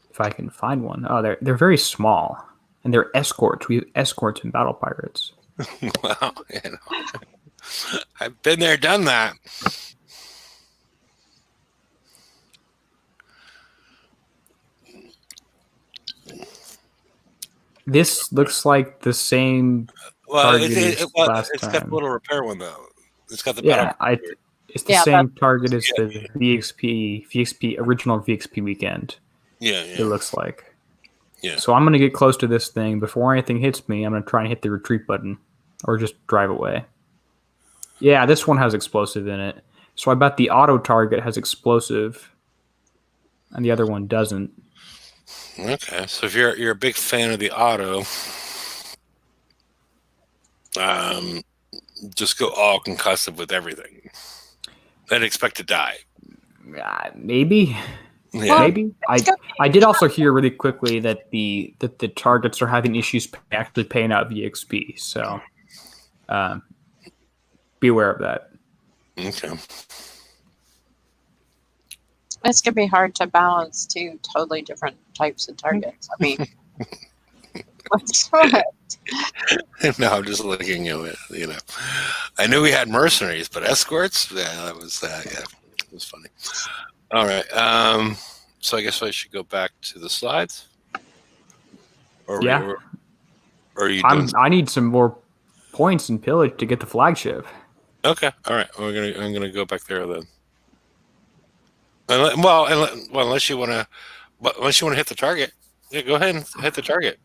If I can find one. Oh, they're very small, and they're escorts. We have escorts in Battle Pirates. Well, I've been there, done that. This looks like the same. Well, Target is last it's got time. the little repair one though. It's got the Yeah, battle. it's the same target as the VXP original VXP weekend. Yeah. It looks like. Yeah. So I'm gonna get close to this thing before anything hits me. I'm gonna try and hit the retreat button, or just drive away. Yeah, this one has explosive in it. So I bet the auto target has explosive, and the other one doesn't. Okay, so if you're a big fan of the auto, just go all concussive with everything, then expect to die. Maybe. Yeah. Maybe. I did also hear really quickly that the targets are having issues actually paying out VXP. So be aware of that. Okay. It's going to be hard to balance 2 totally different types of targets. I mean, what's what? No, I'm just looking at it. I knew we had mercenaries, but escorts. Yeah, that was it was funny. All right. So I guess I should go back to the slides. Or are you? I need some more points in Pillage to get the flagship. Okay. All right. I'm gonna go back there then. Unless you want to hit the target, yeah, go ahead and hit the target.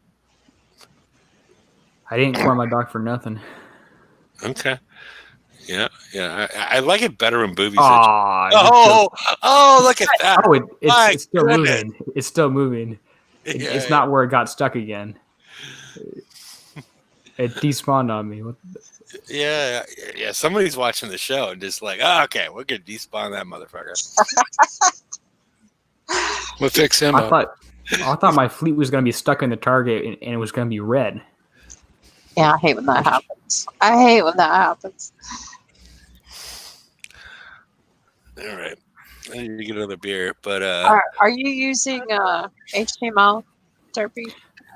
I didn't core my dock for nothing. Okay. Yeah. I like it better in boobies. Oh, look at that. Oh, it's still moving. It's still moving. It's not where it got stuck again. It despawned on me. Yeah. Somebody's watching the show and just like, okay, we're gonna despawn that motherfucker. We'll fix him up. I thought my fleet was going to be stuck in the target and it was going to be red. Yeah, I hate when that happens. All right. I need to get another beer, but Are you using HTML, Derpy?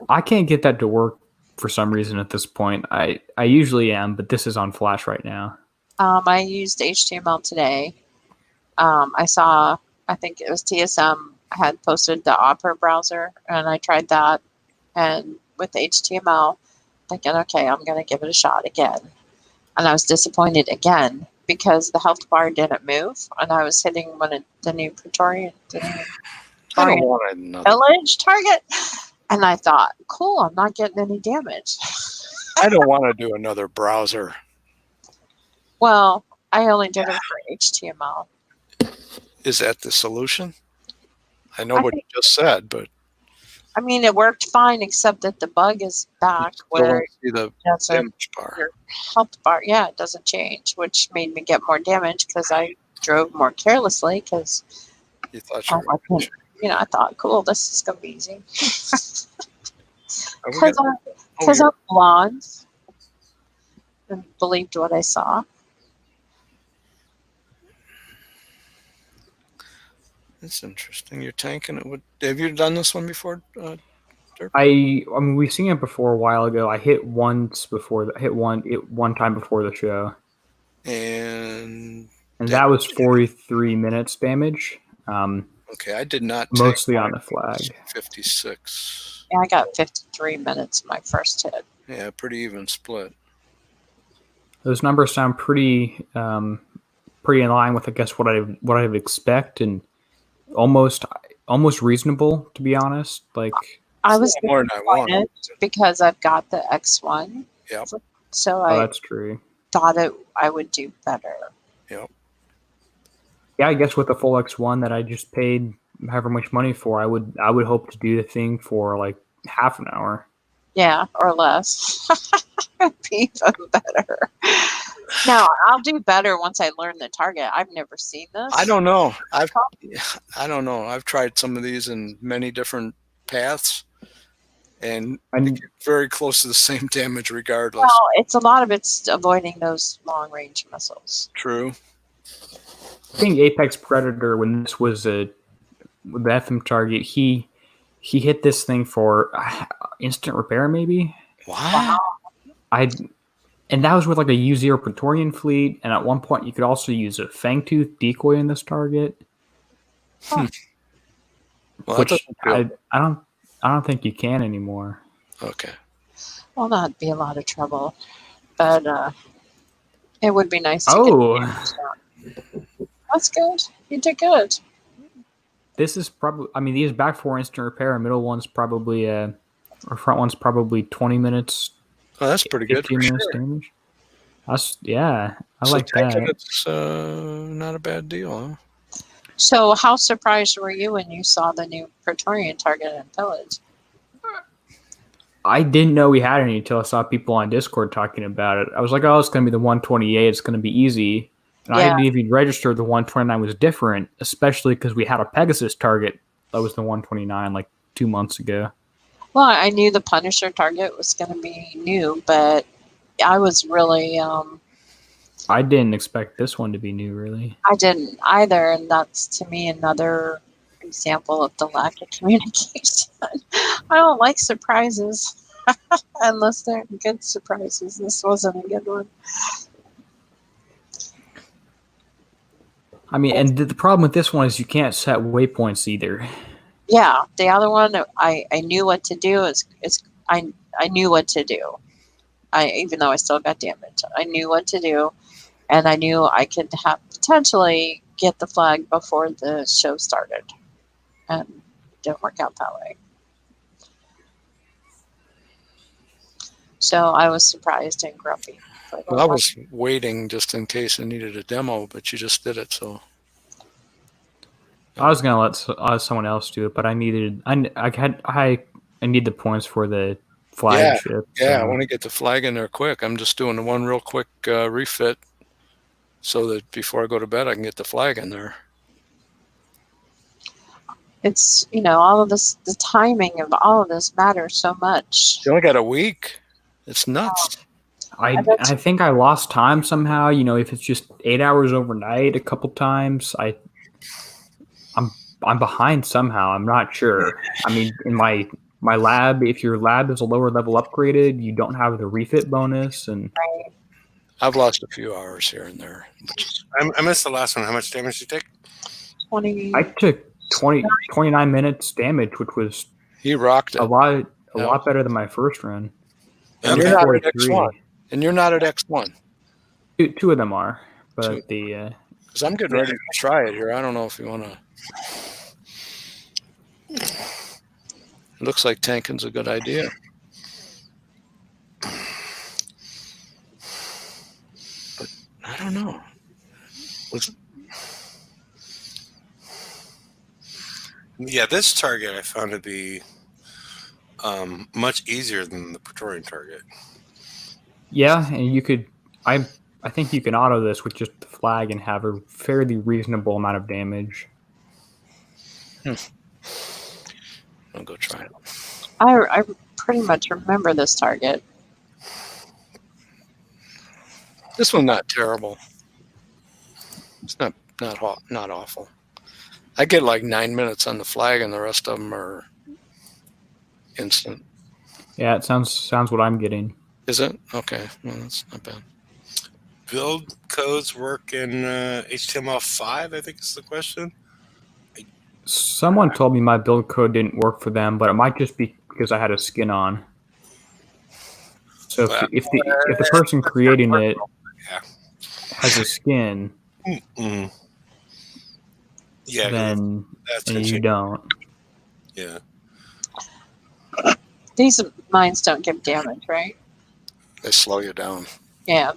I can't get that to work for some reason at this point. I usually am, but this is on Flash right now. I used HTML today. I saw, I think it was TSM had posted the Opera browser, and I tried that. And with HTML, thinking, okay, I'm going to give it a shot again. And I was disappointed again because the health bar didn't move, and I was hitting the new Praetorian Pillage target. And I thought, cool, I'm not getting any damage. I don't want to do another browser. Well, I only did it for HTML. Is that the solution? I know I what think, you just said, but I mean, it worked fine, except that the bug is you back still where don't see the it doesn't, damage bar. your health bar, yeah, it doesn't change, which made me get more damage because I drove more carelessly because You thought you I were couldn't, I thought, cool, this is going to be easy. Are we Because gonna- I'm blonde and believed what I saw. That's interesting. You're tanking it. Have you done this one before? I mean, we've seen it before a while ago. I hit once before one time before the show, And and that was 43 minutes damage, okay, I did not tank mostly on mine. the flag. 56. Yeah, I got 53 minutes my first hit. Yeah, pretty even split. Those numbers sound pretty pretty in line with, I guess, what I would expect, and almost reasonable, to be honest. Like, I was More than I want. disappointed because I've got the X1. Yep. So oh, I that's true. thought I would do better. Yep. Yeah, I guess with the full X1 that I just paid however much money for, I would hope to do the thing for like half an hour. Yeah, or less. Be even better. Now, I'll do better once I learn the target. I've never seen this. I don't know. I don't know. I've tried some of these in many different paths, and you get very close to the same damage regardless. Well, it's a lot of it's avoiding those long range missiles. True. I think Apex Predator, when this was with the FM target, he hit this thing for instant repair, maybe. Wow. And that was with like a U0 Praetorian fleet, and at one point you could also use a Fangtooth decoy in this target. Well, which I don't think you can anymore. Okay. Well, that'd be a lot of trouble, but it would be nice to get. That's good. You did good. This is probably. I mean, these back four instant repair, and middle one's probably or front one's probably 20 minutes. Oh, that's pretty good. 15 minutes damage. I like that. It's not a bad deal, huh? So, how surprised were you when you saw the new Praetorian target in Pillage? I didn't know we had any until I saw people on Discord talking about it. I was like, oh, it's going to be the 128. It's going to be easy. And I didn't even register the 129 was different, especially because we had a Pegasus target that was the 129 like 2 months ago. Well, I knew the Punisher target was going to be new, but I was really... I didn't expect this one to be new, really. I didn't either, and that's, to me, another example of the lack of communication. I don't like surprises unless they're good surprises. This wasn't a good one. I mean, and the problem with this one is you can't set waypoints either. Yeah, the other one, I knew what to do. I knew what to do. Even though I still got damage, I knew what to do, and I knew I could potentially get the flag before the show started, and it didn't work out that way. So I was surprised and grumpy. Well, I was waiting just in case I needed a demo, but you just did it, so. I was gonna let someone else do it, but I need the points for the flagship. Yeah, I want to get the flag in there quick. I'm just doing the one real quick refit, so that before I go to bed, I can get the flag in there. It's all of this. The timing of all of this matters so much. You only got a week. It's nuts. I think I lost time somehow. If it's just 8 hours overnight, a couple times, I'm behind somehow. I'm not sure. I mean, in my lab, if your lab is a lower level upgraded, you don't have the refit bonus, and I've lost a few hours here and there. I missed the last one. How much damage did you take? 20. I took 29 minutes damage, which was he rocked it. a lot better than my first run. And you're not at X1. And you're not at X1. Two of them are, but because I'm getting ready to try it here. I don't know if you want to. It looks like tanking's a good idea. But I don't know. Yeah, this target I found to be much easier than the Praetorian target. Yeah, and you could. I think you can auto this with just the flag and have a fairly reasonable amount of damage. I'll go try it. I pretty much remember this target. This one's not terrible. It's not awful. I get like 9 minutes on the flag, and the rest of them are instant. Yeah, it sounds what I'm getting. Is it? Okay, well, that's not bad. Build codes work in HTML5, I think is the question. Someone told me my build code didn't work for them, but it might just be because I had a skin on. So if the person creating it has a skin, yeah, then that's and you don't. Yeah. These mines don't give damage, right? They slow you down, Yeah.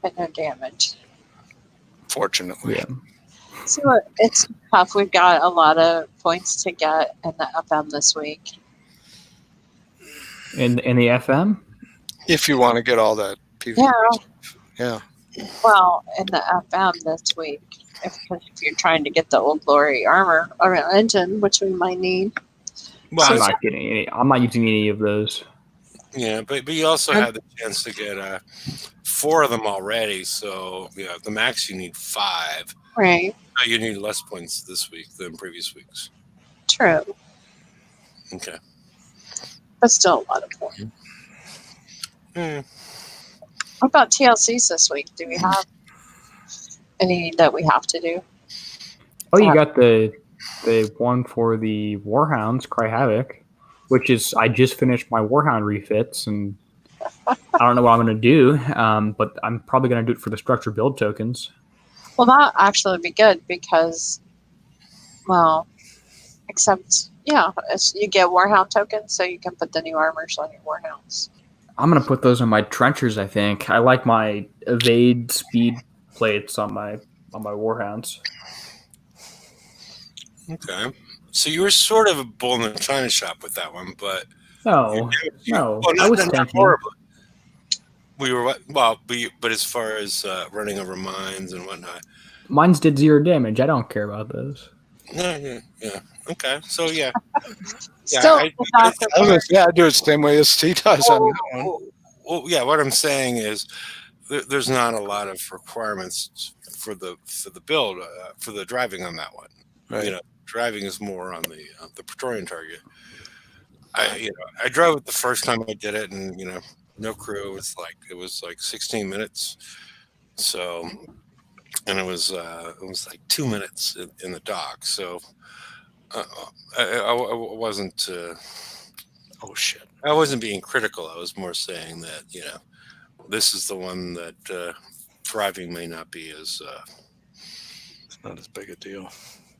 But no damage. fortunately. Yeah. So it's tough. We've got a lot of points to get in the FM this week. In the FM? If you want to get all that PvP stuff. Yeah. Well, in the FM this week, if you're trying to get the Old Glory armor or engine, which we might need. Well, I'm not getting any. I'm not using any of those. yeah, but you also have the chance to get 4 of them already. So yeah, the max you need 5. Right. You need less points this week than previous weeks. True. Okay. But still a lot of points. What about TLCs this week? Do we have any that we have to do? Oh, you got the one for the Warhounds, Cry Havoc, which is I just finished my Warhound refits, and I don't know what I'm going to do, but I'm probably going to do it for the structure build tokens. Well, that actually would be good because, well, except, yeah, you get Warhound tokens, so you can put the new armors on your Warhounds. I'm going to put those on my trenchers, I think. I like my evade speed plates on my Warhounds. Okay. So you were sort of a bull in the china shop with that one, but No, I was tanking. horribly. We were but as far as running over mines and whatnot, Mines did 0 damage. I don't care about those. yeah. Okay, so yeah, Still, I do it the same way as he does on that one. Well, yeah. What I'm saying is, there's not a lot of requirements for the build for the driving on that one. Right. Driving is more on the Praetorian target. I drove it the first time I did it, and no crew. It was like 16 minutes. So, and it was like 2 minutes in the dock. So, I wasn't. Oh shit! I wasn't being critical. I was more saying that this is the one that driving may not be as. It's not as big a deal.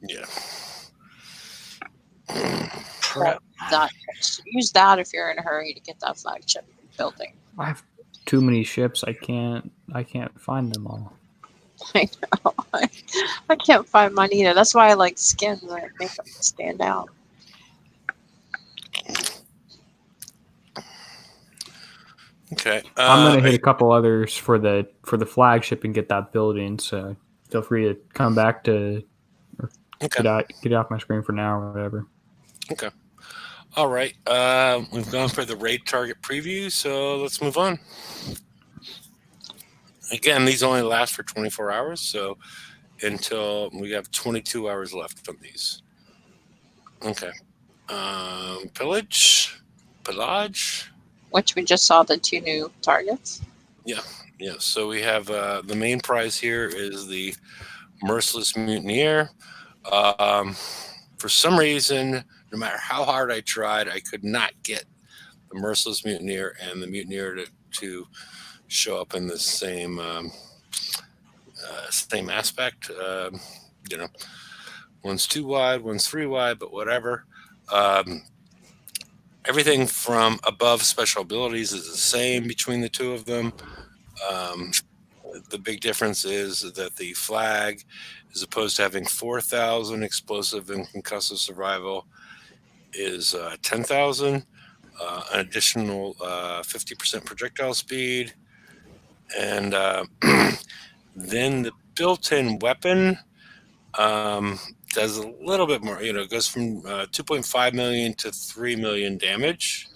Yeah. Use that if you're in a hurry to get that flagship building. I have too many ships. I can't find them all. I know. I can't find mine either. That's why I like skins that make them stand out. Okay. I'm gonna hit a couple others for the flagship and get that building. So feel free to come back to get off my screen for now or whatever. Okay. All right. We've gone for the raid target preview, so let's move on. Again, these only last for 24 hours, so until we have 22 hours left on these. Okay. Pillage. Which we just saw the 2 new targets. Yeah. So we have the main prize here is the Merciless Mutineer. For some reason, no matter how hard I tried, I could not get the Merciless Mutineer and the Mutineer to show up in the same aspect. One's 2 wide, one's 3 wide, but whatever. Everything from above special abilities is the same between the 2 of them. the big difference is that the flag, as opposed to having 4,000 explosive and concussive survival, is 10,000. An additional 50% projectile speed, and then the built-in weapon does a little bit more. It goes from 2.5 million to 3 million damage.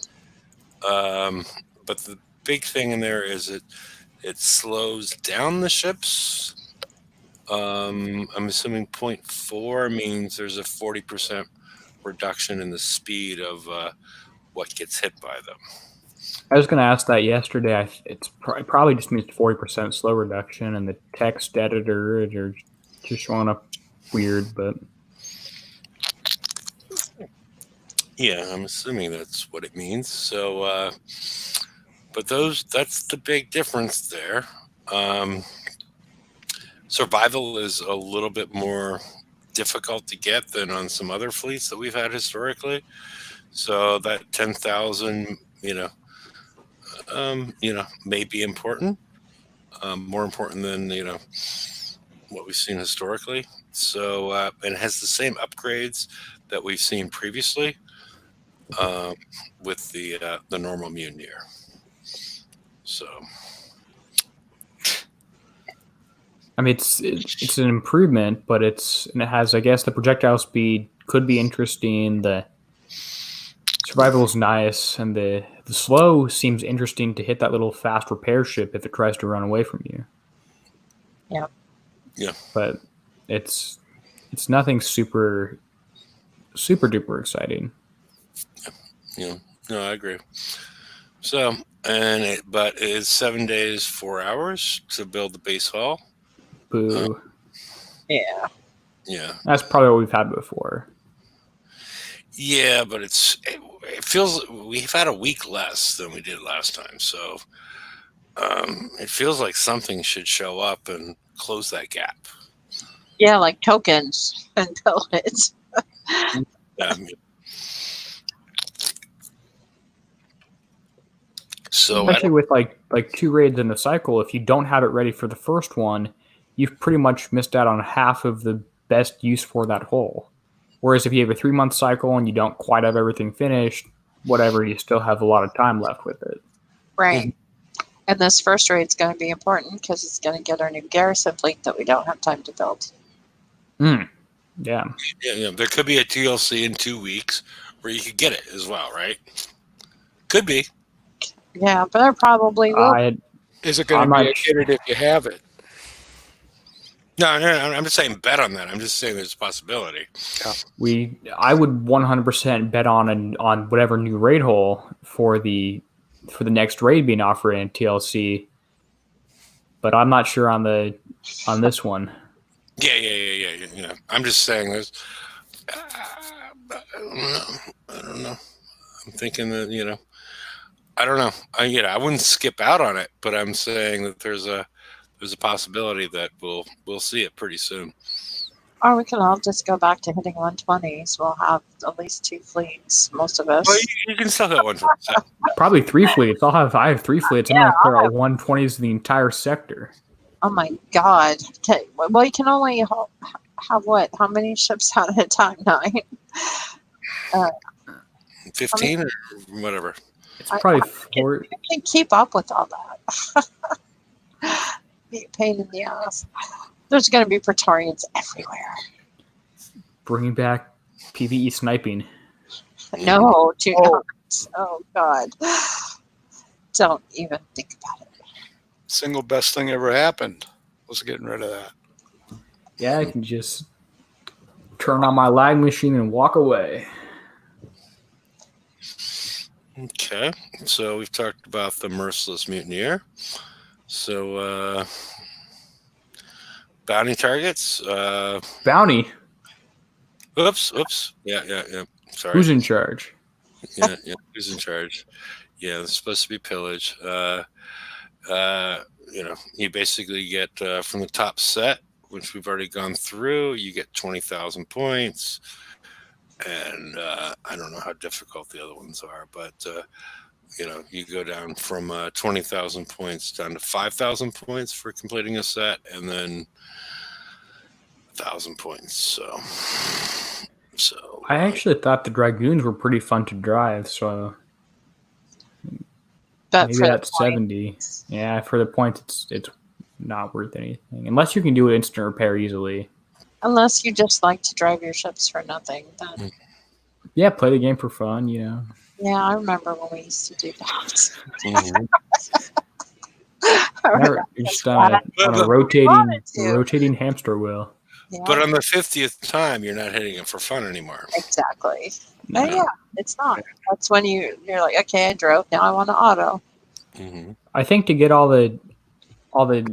But the big thing in there is it slows down the ships. I'm assuming 0.4 means there's a 40% reduction in the speed of what gets hit by them. I was going to ask that yesterday. It probably just means 40% slow reduction, and the text editor are just showing up weird, but yeah, I'm assuming that's what it means. So, but that's the big difference there. Survival is a little bit more difficult to get than on some other fleets that we've had historically. So that 10,000, may be important, more important than what we've seen historically. So and it has the same upgrades that we've seen previously with the normal Mutineer. So I mean it's an improvement, but it has, I guess, the projectile speed could be interesting. The survival is nice, and the slow seems interesting to hit that little fast repair ship if it tries to run away from you. Yeah. Yeah. But it's nothing super duper exciting. Yeah. No, I agree. So, but it's 7 days, 4 hours to build the base hull. Boo. Yeah. Yeah. That's probably what we've had before. Yeah, but it feels we've had a week less than we did last time. So it feels like something should show up and close that gap. Yeah, like tokens and pellets. So especially with like 2 raids in the cycle, if you don't have it ready for the first one, you've pretty much missed out on half of the best use for that hull. Whereas if you have a 3-month cycle and you don't quite have everything finished, whatever, you still have a lot of time left with it. Right. And this first raid's going to be important because it's going to get our new garrison fleet that we don't have time to build. Yeah. Yeah. There could be a TLC in 2 weeks where you could get it as well, right? Could be. Yeah, but there probably will. Is it going to be a get it if you have it? No, I'm just saying bet on that. I'm just saying there's a possibility. Yeah. I would 100% bet on whatever new raid hole for the next raid being offered in TLC, but I'm not sure on this one. Yeah. I'm just saying there's. I don't know. I'm thinking that I don't know. I wouldn't skip out on it, but I'm saying that there's a possibility that we'll see it pretty soon. Or we can all just go back to hitting 120s. We'll have at least 2 fleets, most of us. Well, you can still hit 120. Probably 3 fleets. I have 3 fleets. I'm going to clear out 120s the entire sector. Oh my God. Okay. Well, you can only have what? How many ships out at a time? 9? 15 or whatever. It's probably 4. I can keep up with all that. Be a pain in the ass. There's going to be Praetorians everywhere. Bringing back PvE sniping. No, do not. Oh, God. Don't even think about it. Single best thing ever happened was getting rid of that. Yeah, I can just turn on my lag machine and walk away. Okay, so we've talked about the Merciless Mutineer. So, bounty targets. Bounty? Oops. Yeah. Sorry. Who's in charge? Yeah. Who's in charge? Yeah, it's supposed to be Pillage. You basically get from the top set, which we've already gone through, you get 20,000 points. And I don't know how difficult the other ones are, but you go down from 20,000 points down to 5,000 points for completing a set, and then 1,000 points. So I actually thought the Dragoons were pretty fun to drive, so But maybe for the that's 70. points, Yeah, for the points, it's not worth anything unless you can do it instant repair easily. unless you just like to drive your ships for nothing. Then, Yeah, play the game for fun. yeah, I remember when we used to do that. mhm. Never, you're just on a rotating hamster wheel. But Yeah, on the 50th time, you're not hitting it for fun anymore. exactly. No. Yeah, it's not. That's when you're like, okay, I drove. Now I want to auto. Hmm. I think to get all the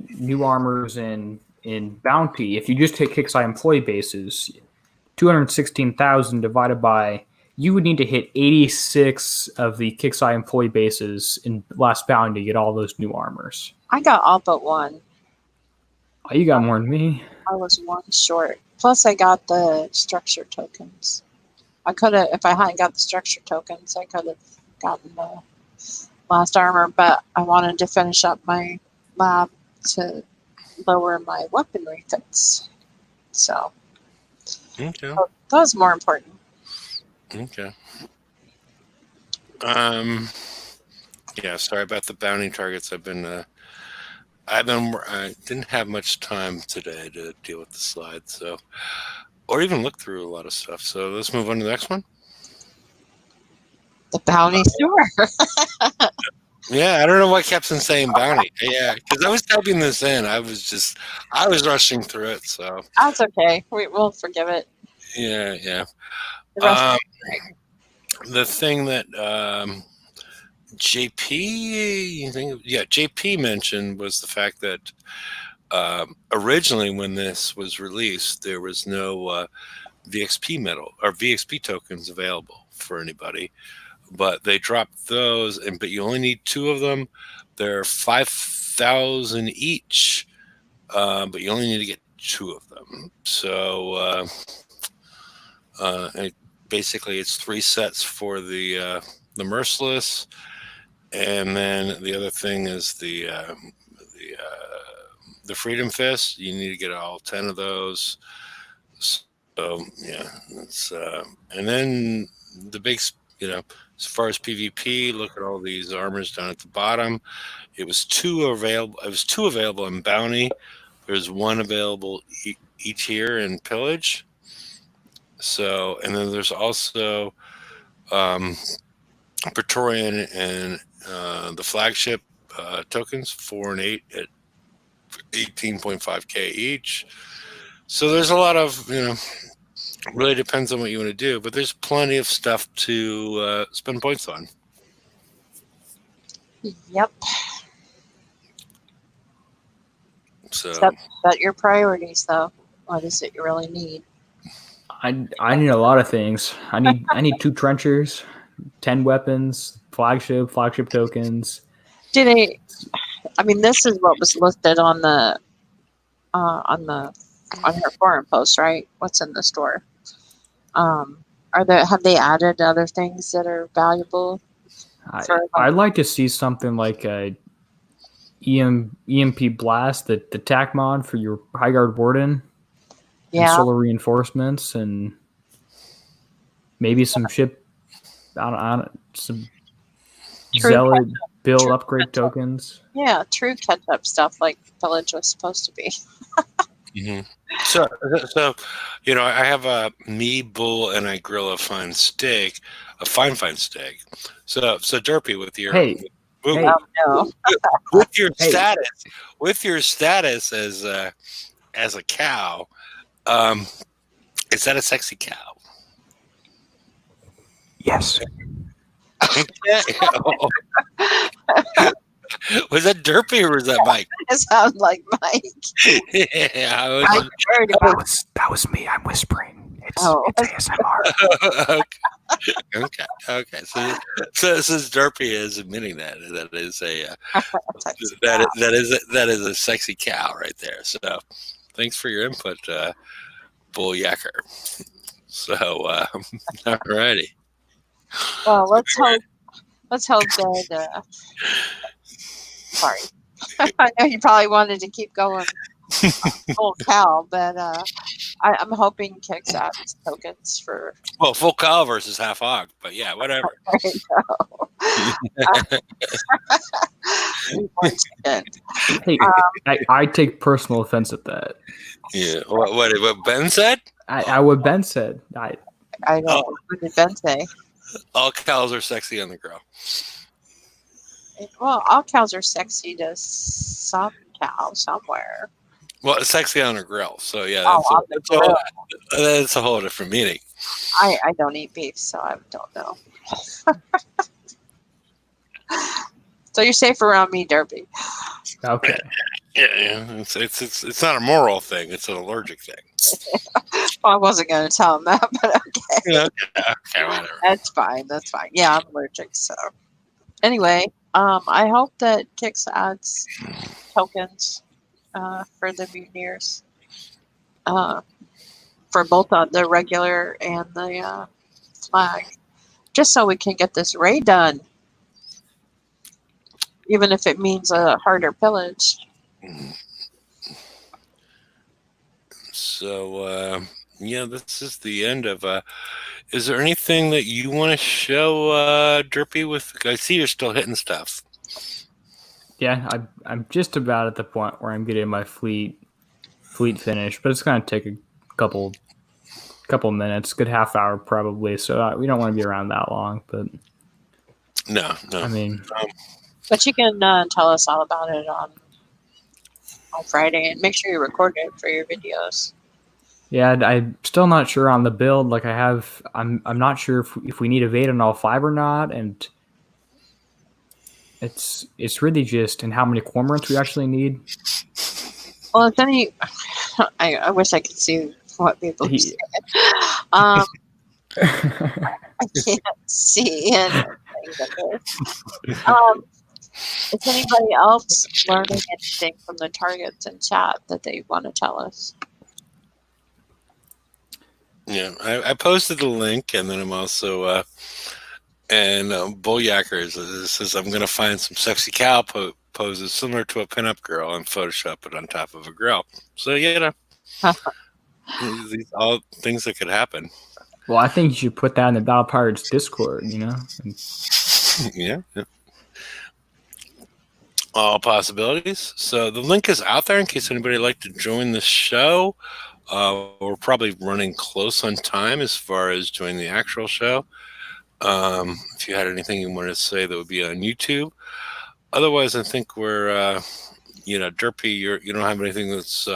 new armors in bounty, if you just hit Kixeye employee bases, 216,000 divided by, you would need to hit 86 of the Kixeye employee bases in last bounty to get all those new armors. I got all but one. Oh, you got more than me. I was one short. Plus, I got the structure tokens. I could have, if I hadn't got the structure tokens, I could have gotten the last armor. But I wanted to finish up my lab to lower my weaponry fits. So Okay. that was more important. Okay. Yeah. Sorry about the bounty targets. I didn't have much time today to deal with the slides, or even look through a lot of stuff. So let's move on to the next one. The bounty store. Yeah, I don't know why I kept on saying bounty. Yeah, because I was typing this in. I was rushing through it. So That's okay. We'll forgive it. yeah. The rest Um, the thing that JP mentioned was the fact that originally when this was released, there was no VXP medal or VXP tokens available for anybody, but they dropped those, but you only need 2 of them. They're 5,000 each, but you only need to get 2 of them. So basically, it's 3 sets for the merciless, and then the other thing is the Freedom Fist. You need to get all 10 of those. So yeah, it's and then the big, as far as PvP, look at all these armors down at the bottom. It was 2 available. It was 2 available in Bounty. There's 1 available each here in Pillage. So, and then there's also Praetorian and the flagship tokens, 4 and 8 at 18.5k each. So there's a lot of, really depends on what you want to do, but there's plenty of stuff to spend points on. Yep. So Set your priorities, though. What is it you really need? I need a lot of things. I need 2 trenchers, 10 weapons, flagship tokens. Do they? I mean, this is what was listed on the on her forum post, right? What's in the store? Have they added other things that are valuable? I'd like to see something like a EMP blast, the tac mod for your High Guard Warden, and solar reinforcements, and maybe some ship, some zealot build upgrade tokens. Yeah, true catch-up stuff like Pillage was supposed to be. Mm-hmm. So I have a me bull and I grill a fine steak. So Derpy, with your with your status as a cow, is that a sexy cow? Yes. Was that Derpy or was that Mike? It sounds like Mike. Yeah, that was me. I'm whispering. It's ASMR. Okay. So since Derpy is admitting that is that is a sexy cow right there. So thanks for your input, Bull Yacker. So alrighty. Well, let's hope let's hope that. Sorry, I know you probably wanted to keep going full cow, but I'm hoping kicks out tokens for. Well, full cow versus half hog, but yeah, whatever. There you go. Newborn chicken. Hey, I take personal offense at that. Yeah. What Ben said? I what Ben said. I don't. What did Ben say? All cows are sexy on the grill. Well, all cows are sexy to some cow somewhere. Well, it's sexy on a grill. So yeah, On the grill. that's a whole different meaning. I don't eat beef, so I don't know. So you're safe around me, Derby. Okay. Yeah. It's not a moral thing. It's an allergic thing. Well, I wasn't going to tell him that, but okay. Yeah, okay, whatever. That's fine. That's fine. Yeah, I'm allergic. So anyway, I hope that Kix adds tokens for the mutineers, for both the regular and the flag, just so we can get this raid done, even if it means a harder pillage. So yeah, this is the end of. Is there anything that you want to show, Derpy? With I see you're still hitting stuff. Yeah, I'm just about at the point where I'm getting my fleet finished, but it's gonna take a couple minutes, good half hour probably. So we don't want to be around that long, but No. I mean, But you can tell us all about it on Friday, and make sure you record it for your videos. yeah, I'm still not sure on the build. Like I'm not sure if we need evade on all 5 or not, and it's really just in how many cormorants we actually need. Well, if any, I wish I could see what people are saying. I can't see anything. Is anybody else learning anything from the targets in chat that they want to tell us? Yeah, I posted the link, and then I'm also and Bullyacker says I'm gonna find some sexy cow poses similar to a pinup girl and Photoshop it on top of a grill. So these all things that could happen. Well, I think you should put that in the Battle Pirates Discord. Yeah. All possibilities. So the link is out there in case anybody would like to join the show. We're probably running close on time as far as joining the actual show. If you had anything you wanted to say, that would be on YouTube. Otherwise, I think we're, Derpy, you don't have anything that's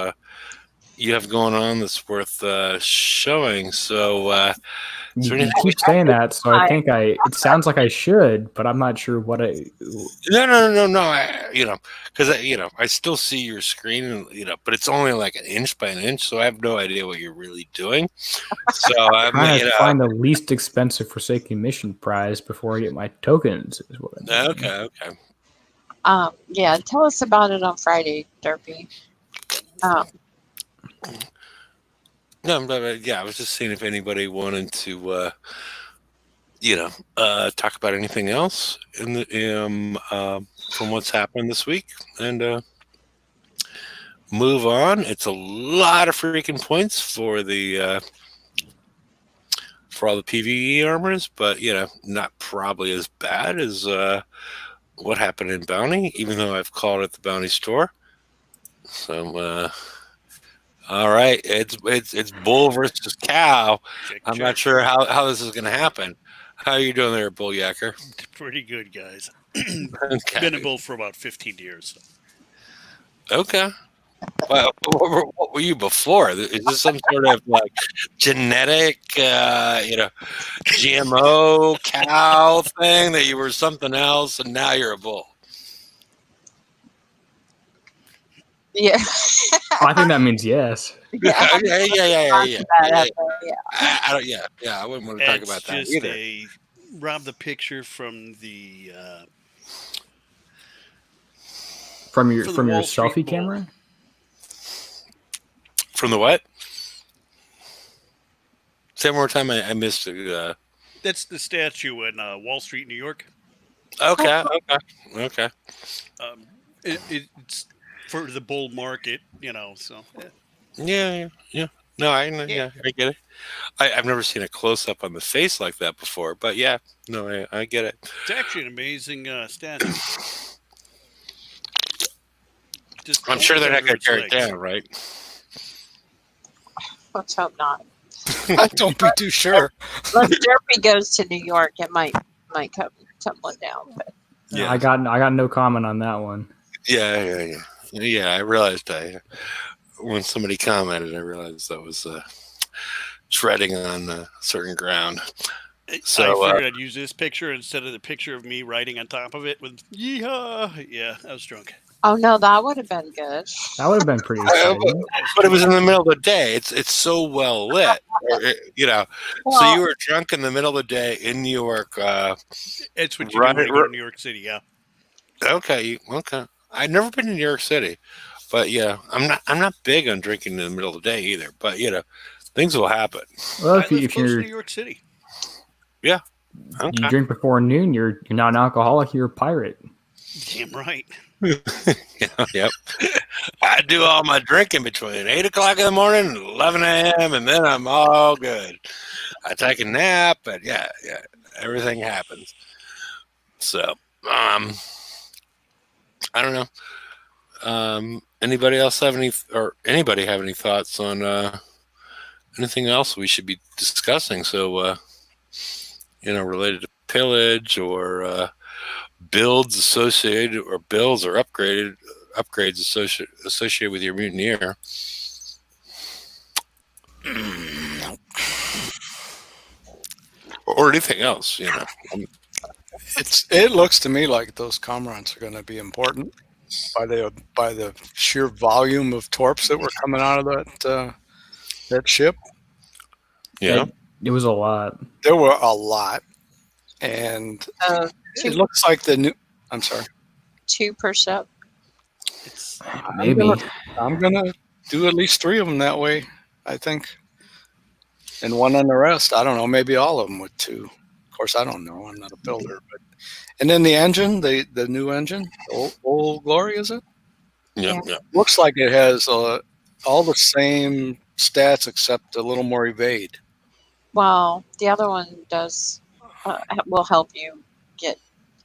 you have going on that's worth showing. So you keep saying that, so I think it sounds like I should, but I'm not sure what I. No. Because I still see your screen, but it's only like an inch by an inch, so I have no idea what you're really doing. So I'm trying to find the least expensive Forsaken Mission prize before I get my tokens. Is what I'm doing. Okay. Yeah, tell us about it on Friday, Derpy. No, but I was just seeing if anybody wanted to, talk about anything else in the from what's happened this week, and move on. It's a lot of freaking points for the for all the PvE armors, but not probably as bad as what happened in Bounty, even though I've called it the Bounty store. So. All right, it's bull versus cow. I'm not sure how this is going to happen. How are you doing there, Bull Yacker? Pretty good, guys. Okay. Been a bull for about 15 years. Okay. Well, what were you before? Is this some sort of like genetic, GMO cow thing that you were something else and now you're a bull? Yeah. I think that means yes. Yeah. Yeah. I wouldn't want to talk about that It's either. just robbed the picture from the From your Wall Street selfie Bull. camera. From the what? Say one more time. I missed it. That's the statue in Wall Street, New York. Okay. Okay. It's for the bull market, So Yeah. No, I know. yeah, Yeah, I get it. I've never seen a close up on the face like that before, but yeah, no, I get it. it's actually an amazing statue. Just I'm sure don't they're get not under going to its tear it legs. down, right? Let's hope not. Don't be too sure. When Derpy goes to New York, it might come tumbling down. But Yeah. I got no comment on that one. Yeah. I realized when somebody commented, I realized that was treading on certain ground. So I figured I'd use this picture instead of the picture of me riding on top of it with yeehaw. Yeah, I was drunk. oh no, that would have been good. That would have been pretty exciting. but it was in the middle of the day. It's so well lit, So Well, you were drunk in the middle of the day in New York. It's what you Right, do when you go right. to New York City. Yeah. Okay. I've never been to New York City, but I'm not big on drinking in the middle of the day either. But things will happen. Well, I if live close to you're New York City. you Okay. drink before noon, you're not an alcoholic. You're a pirate. Damn right. Yep. I do all my drinking between 8 o'clock in the morning and 11 a.m. and then I'm all good. I take a nap, but yeah, everything happens. So, I don't know. Anybody else have any thoughts on anything else we should be discussing? So, related to Pillage or builds associated or builds or upgrades associated with your mutineer. Or anything else, It looks to me like those cormorants are going to be important by the sheer volume of torps that were coming out of that ship. Yeah. It was a lot. There were a lot, and it looks like the new. I'm sorry. 2 per ship. It's Maybe. I'm gonna do at least 3 of them that way, I think, and 1 on the rest. I don't know, maybe all of them with 2. Of course, I don't know. I'm not a builder, and then the engine, the new engine, Old Glory, is it? Yeah. Looks like it has all the same stats except a little more evade. Well, the other one will help you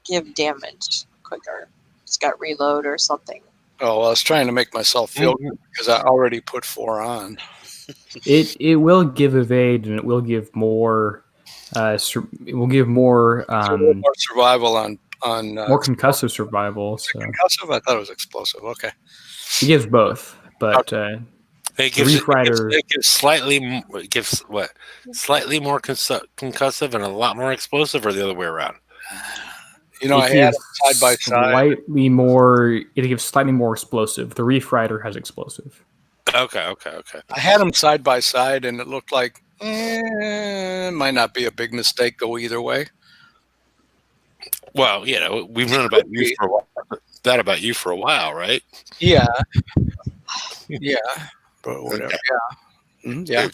give damage quicker. It's got reload or something. Oh, well, I was trying to make myself feel good because I already put 4 on. It will give evade and it will give more. It will give more. So a little more survival on more concussive survival. So concussive. I thought it was explosive. Okay. it gives both, but It gives Reef Rider- it gives slightly more concussive and a lot more explosive, or the other way around. I had them side by side. Slightly more. It gives slightly more explosive. The Reef Rider has explosive. Okay. I had them side by side, and it looked like it might not be a big mistake. Go either way. Well, we've known about you for a while. That about you for a while, right? Yeah. Yeah. But whatever. Yeah. Yeah.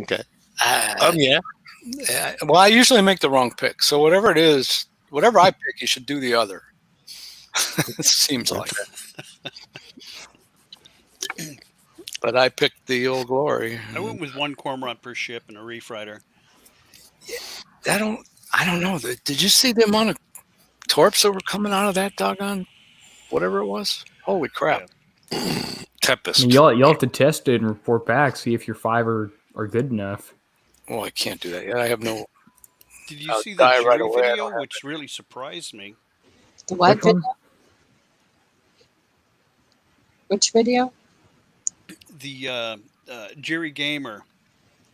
Okay. Yeah. Well, I usually make the wrong pick. So whatever it is, whatever I pick, you should do the other. It seems like it. But I picked the Old Glory. I went with 1 cormorant per ship and a Reef Rider. I don't know. Did you see the amount of torps that were coming out of that doggone whatever it was? Holy crap. Tempest. You'll have to test it and report back, see if your 5 are good enough. Well, I can't do that yet. I have no. Did you I'll see the die right jury away. I video, don't have which really surprised me? The what Which one? video? Which video? The Jerry Gamer,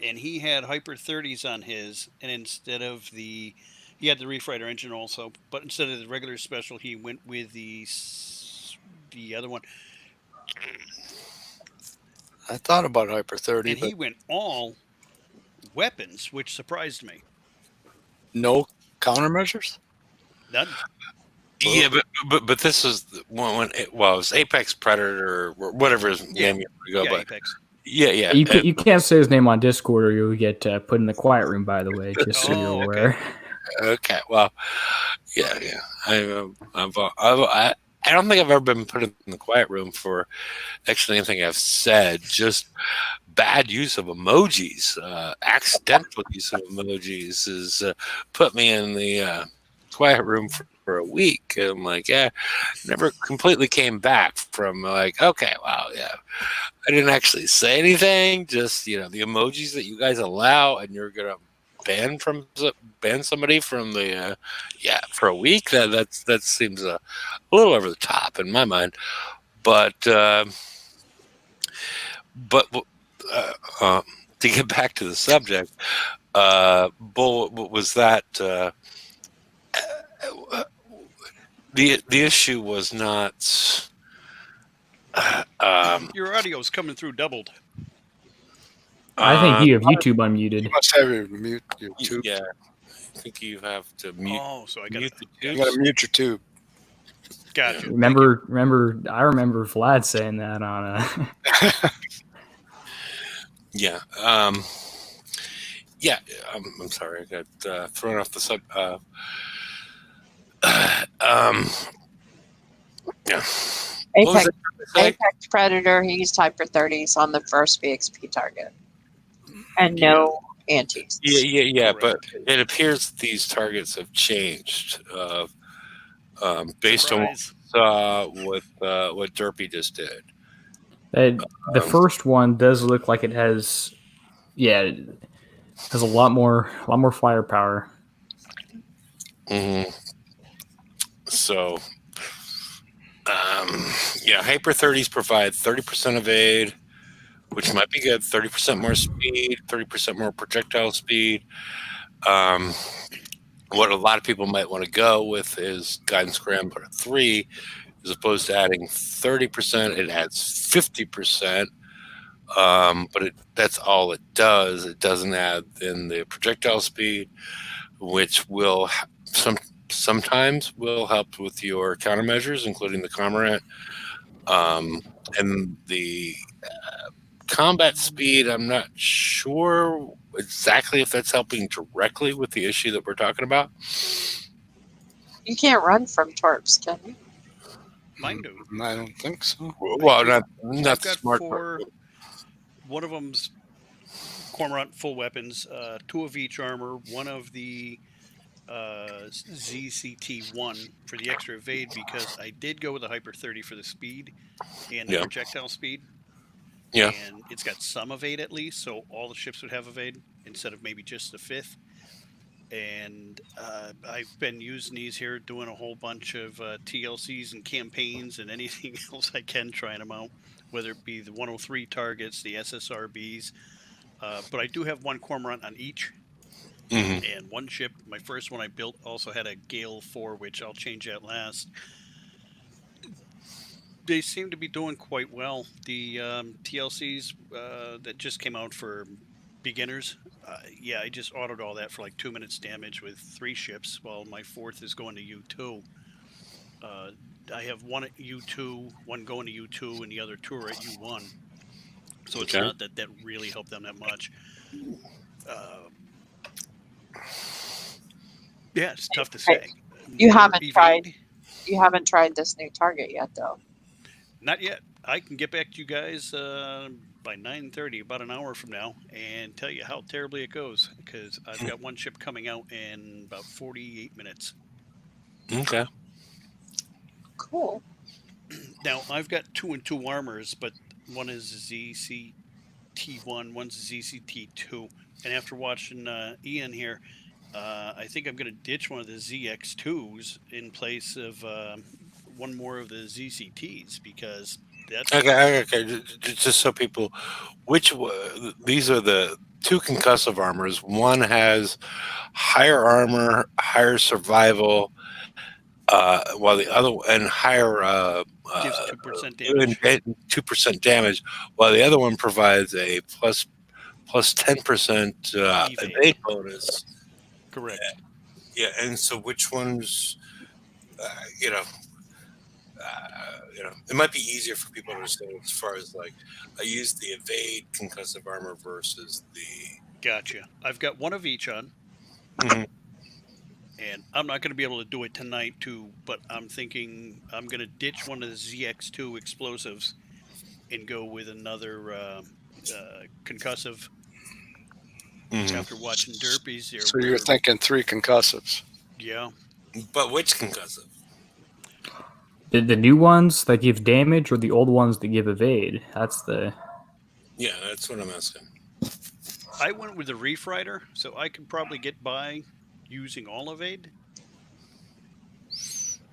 and he had Hyper 30s on his, and instead of he had the Reef Rider engine also, but instead of the regular special, he went with the other one, I thought about Hyper 30, and but he went all weapons, which surprised me. no countermeasures? None. Yeah, but this is when it was Apex Predator or whatever his name used to go. Yeah, But Apex. yeah. You can't say his name on Discord or you'll get put in the quiet room, by the way, just so you're Oh, aware. okay. Okay. Well, yeah. I don't think I've ever been put in the quiet room for actually anything I've said. Just bad use of emojis, accidental use of emojis, has put me in the quiet room for a week. And I'm like, yeah, never completely came back from like, okay, wow, yeah, I didn't actually say anything. Just the emojis that you guys allow, and you're gonna ban somebody from the for a week. That seems a little over the top in my mind. But but to get back to the subject, Bull was that the issue was not. Your audio's coming through doubled. I think you have YouTube You unmuted. must have your mute your tube. Yeah, I think you have to mute. Oh, so I got mute the You tubes. got to mute your tube. Gotcha. I remember Vlad saying that on Yeah. Yeah. I'm sorry, I got thrown off the sub. Yeah. What was Apex, it to say? Apex Predator, he used Hyper 30s on the first BXP target. And no antis. Yeah. But Correct. it appears these targets have changed based on what Surprise. we saw with what Derpy just did. the first one does look like it has it has a lot more firepower. Mm-hmm. So, Hyper 30s provide 30% of aid, which might be good. 30% more speed, 30% more projectile speed. What a lot of people might want to go with is Guidance Scrambler 3, as opposed to adding 30%. It adds 50%, but that's all it does. It doesn't add in the projectile speed, which will sometimes will help with your countermeasures, including the Comrade. And the combat speed, I'm not sure exactly if that's helping directly with the issue that we're talking about. You can't run from torps, can you? Mine do. I don't think so. Well, not I've got smart. 4. One of them's Cormorant full weapons, 2 of each armor, 1 of the ZCT1 for the extra evade, because I did go with a Hyper 30 for the speed and the Yeah. projectile speed. Yeah. And it's got some evade at least, so all the ships would have evade instead of maybe just the 5th. And I've been using these here, doing a whole bunch of TLCs and campaigns and anything else I can, trying them out, whether it be the 103 targets, the SSRBs. But I do have 1 Cormorant on each. Mhm. And 1 ship, my first one I built, also had a Gale 4, which I'll change at last. They seem to be doing quite well. The TLCs that just came out for beginners, I just autoed all that for like 2 minutes damage with 3 ships, while my 4th is going to U2. I have 1 at U2, 1 going to U2, and the other 2 are at U1. So it's Okay. not that really helped them that much. It's tough to say. You More haven't evade? tried. You haven't tried this new target yet, though. Not yet. I can get back to you guys by 9:30, about an hour from now, and tell you how terribly it goes, because I've got 1 ship coming out in about 48 minutes. Okay. Cool. Now, I've got 2 and 2 armors, but one is ZCT1, one's ZCT2. And after watching Ian here, I think I'm going to ditch one of the ZX2s in place of 1 more of the ZCTs, because that's... Okay. Just so people, these are the 2 concussive armors. One has higher armor, higher survival, while the other and higher gives 2% damage. 2% damage, while the other one provides a plus 10% evade bonus. Correct. Yeah, and so which ones, it might be easier for people to understand as far as like I use the evade concussive armor versus the. Gotcha. I've got 1 of each on. Mhm. And I'm not going to be able to do it tonight too, but I'm thinking I'm going to ditch one of the ZX2 explosives and go with another concussive. Mhm. After watching Derpies there, So you're where thinking 3 concussives. yeah, But which concussive? The new ones that give damage or the old ones that give evade? That's the. Yeah, that's what I'm asking. I went with the Reef Rider, so I could probably get by using all evade.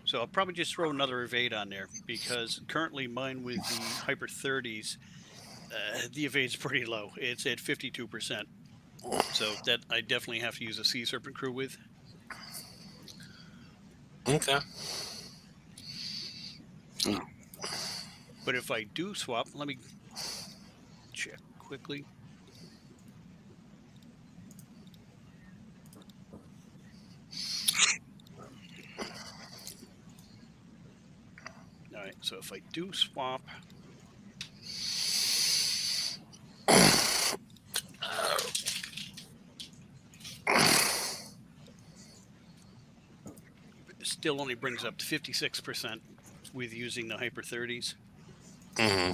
So I'll probably just throw another evade on there because currently mine with the Hyper 30s, the evade's pretty low. It's at 52%. So that I definitely have to use a Sea Serpent crew with. Okay. But if I do swap, let me check quickly. All right, so if I do swap, it still only brings up to 56% with using the Hyper 30s. Hmm.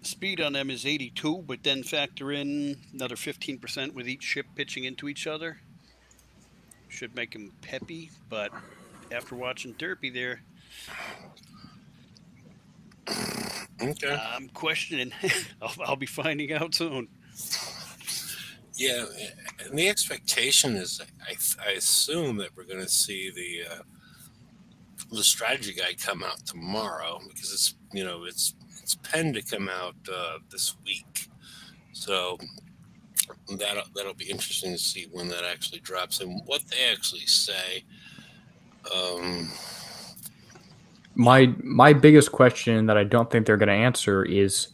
Speed on them is 82, but then factor in another 15% with each ship pitching into each other. Should make them peppy, but after watching Derpy there, Okay. I'm questioning. I'll be finding out soon. Yeah, and the expectation is, I assume that we're going to see the strategy guide come out tomorrow because it's penned to come out this week, so that'll be interesting to see when that actually drops and what they actually say. Um, My biggest question that I don't think they're going to answer is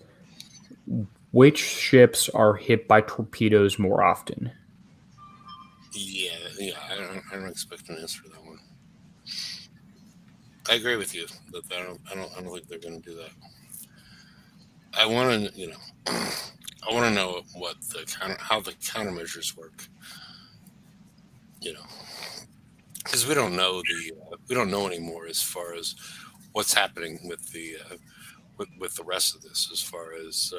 which ships are hit by torpedoes more often. yeah, I don't expect an answer to that one. I agree with you that I don't think they're going to do that. I want to, I want to know what how the countermeasures work. Because we don't know anymore as far as what's happening with with the rest of this. As far as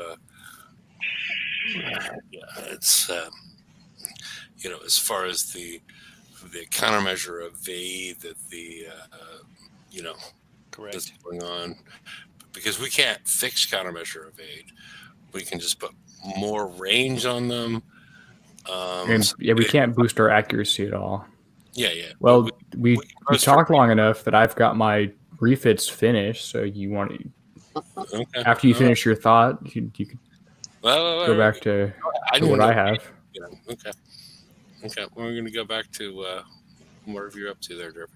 yeah, it's as far as the countermeasure of that you know that's Correct. going on, because we can't fix countermeasure evade. We can just put more range on them. And yeah, we can't boost our accuracy at all. Yeah, yeah. But Well, we boost talked long enough that I've got my refits finished. So you want to, okay. after you All right. finish your thought, you could Well, go back to I didn't what know. I have. Okay. Okay. We're going to go back to whatever you're up to there, Derpy.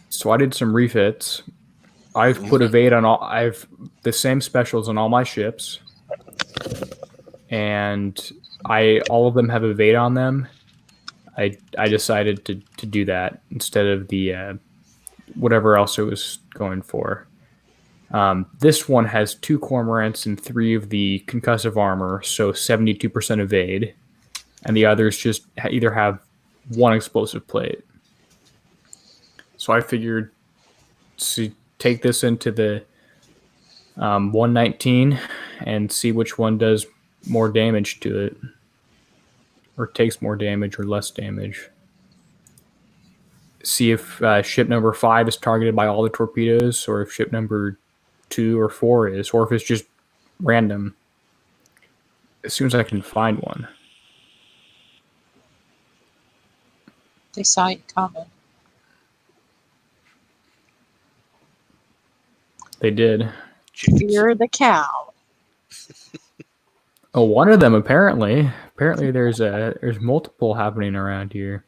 So I did some refits. I've put evade on all. I've the same specials on all my ships, and all of them have evade on them. I decided to do that instead of the whatever else it was going for. This one has 2 cormorants and 3 of the concussive armor, so 72% evade, and the others just either have 1 explosive plate. So I figured to take this into the 119 and see which one does more damage to it, or takes more damage or less damage. See if ship number 5 is targeted by all the torpedoes, or if ship number 2 or 4 is, or if it's just random. As soon as I can find one. They saw you coming. They did. Fear the cow. Oh, one of them apparently. Apparently, there's multiple happening around here.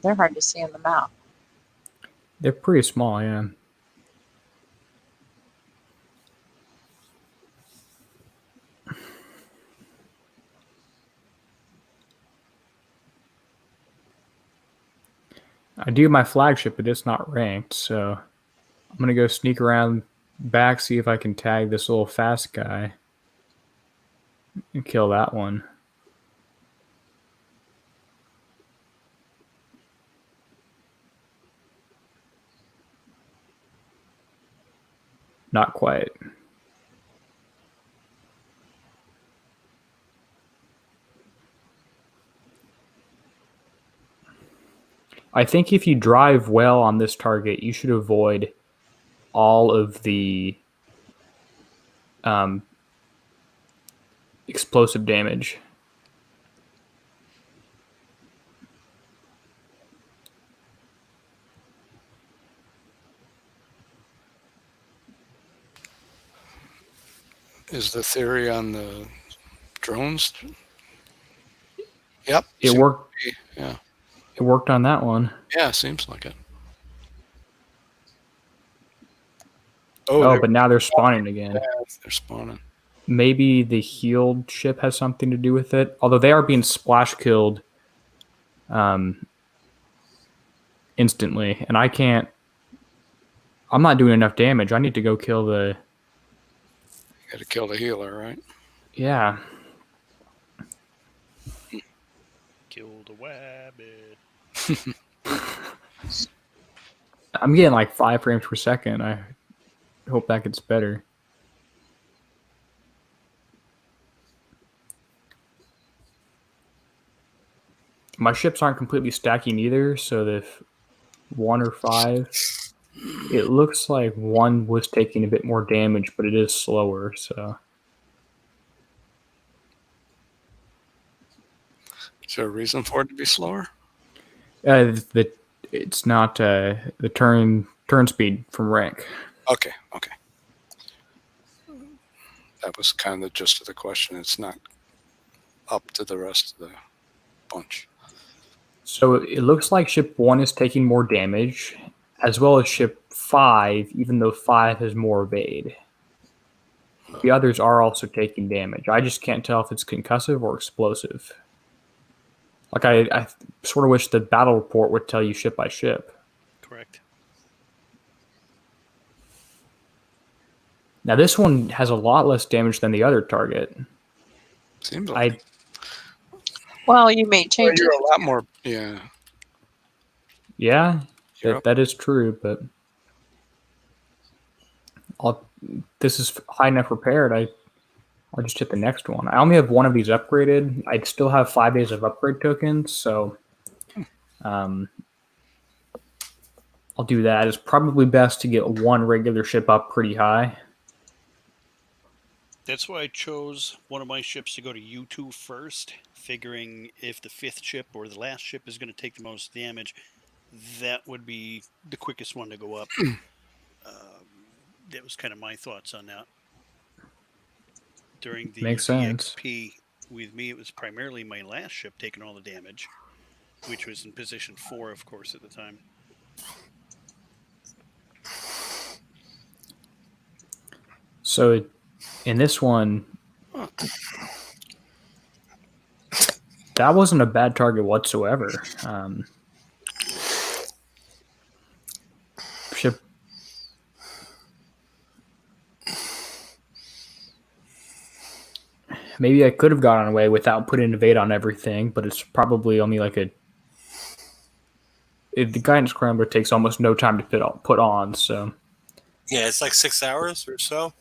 They're hard to see on the map. They're pretty small, yeah. I do my flagship, but it's not ranked, so I'm gonna go sneak around back, see if I can tag this little fast guy and kill that one. Not quite. I think if you drive well on this target, you should avoid all of the explosive damage. Is the theory on the drones? Yep. It seems worked. to be, yeah. It worked on that one. Yeah, seems like it. Oh, but now they're spawning again. They're spawning. Maybe the healed ship has something to do with it. Although they are being splash killed instantly, and I can't. I'm not doing enough damage. I need to go kill the. You got to kill the healer, right? Yeah. Kill the wabbit. I'm getting like 5 frames per second. I hope that gets better. My ships aren't completely stacking either, so if 1 or 5, it looks like 1 was taking a bit more damage, but it is slower, so. Is there a reason for it to be slower? It's not the turn speed from rank. Okay. That was kind of the gist of the question. It's not up to the rest of the bunch. So it looks like ship 1 is taking more damage, as well as ship 5, even though 5 has more evade. The others are also taking damage. I just can't tell if it's concussive or explosive. Like I sort of wish the battle report would tell you ship by ship. Correct. Now this one has a lot less damage than the other target. Seems like Well, you made changes. you're a lot more. Yeah. Yeah, Yep. that is true, but this is high enough repaired. I'll just hit the next one. I only have 1 of these upgraded. I'd still have 5 days of upgrade tokens, so I'll do that. It's probably best to get 1 regular ship up pretty high. That's why I chose one of my ships to go to U2 first, figuring if the 5th ship or the last ship is going to take the most damage, that would be the quickest one to go up. That was kind of my thoughts on that. During the Makes sense. XP, with me, it was primarily my last ship taking all the damage, which was in position 4, of course, at the time. So in this one, that wasn't a bad target whatsoever. Ship. Maybe I could have gotten away without putting evade on everything, but it's probably only like the guidance scrambler takes almost no time to put on, so. Yeah, it's like 6 hours or so.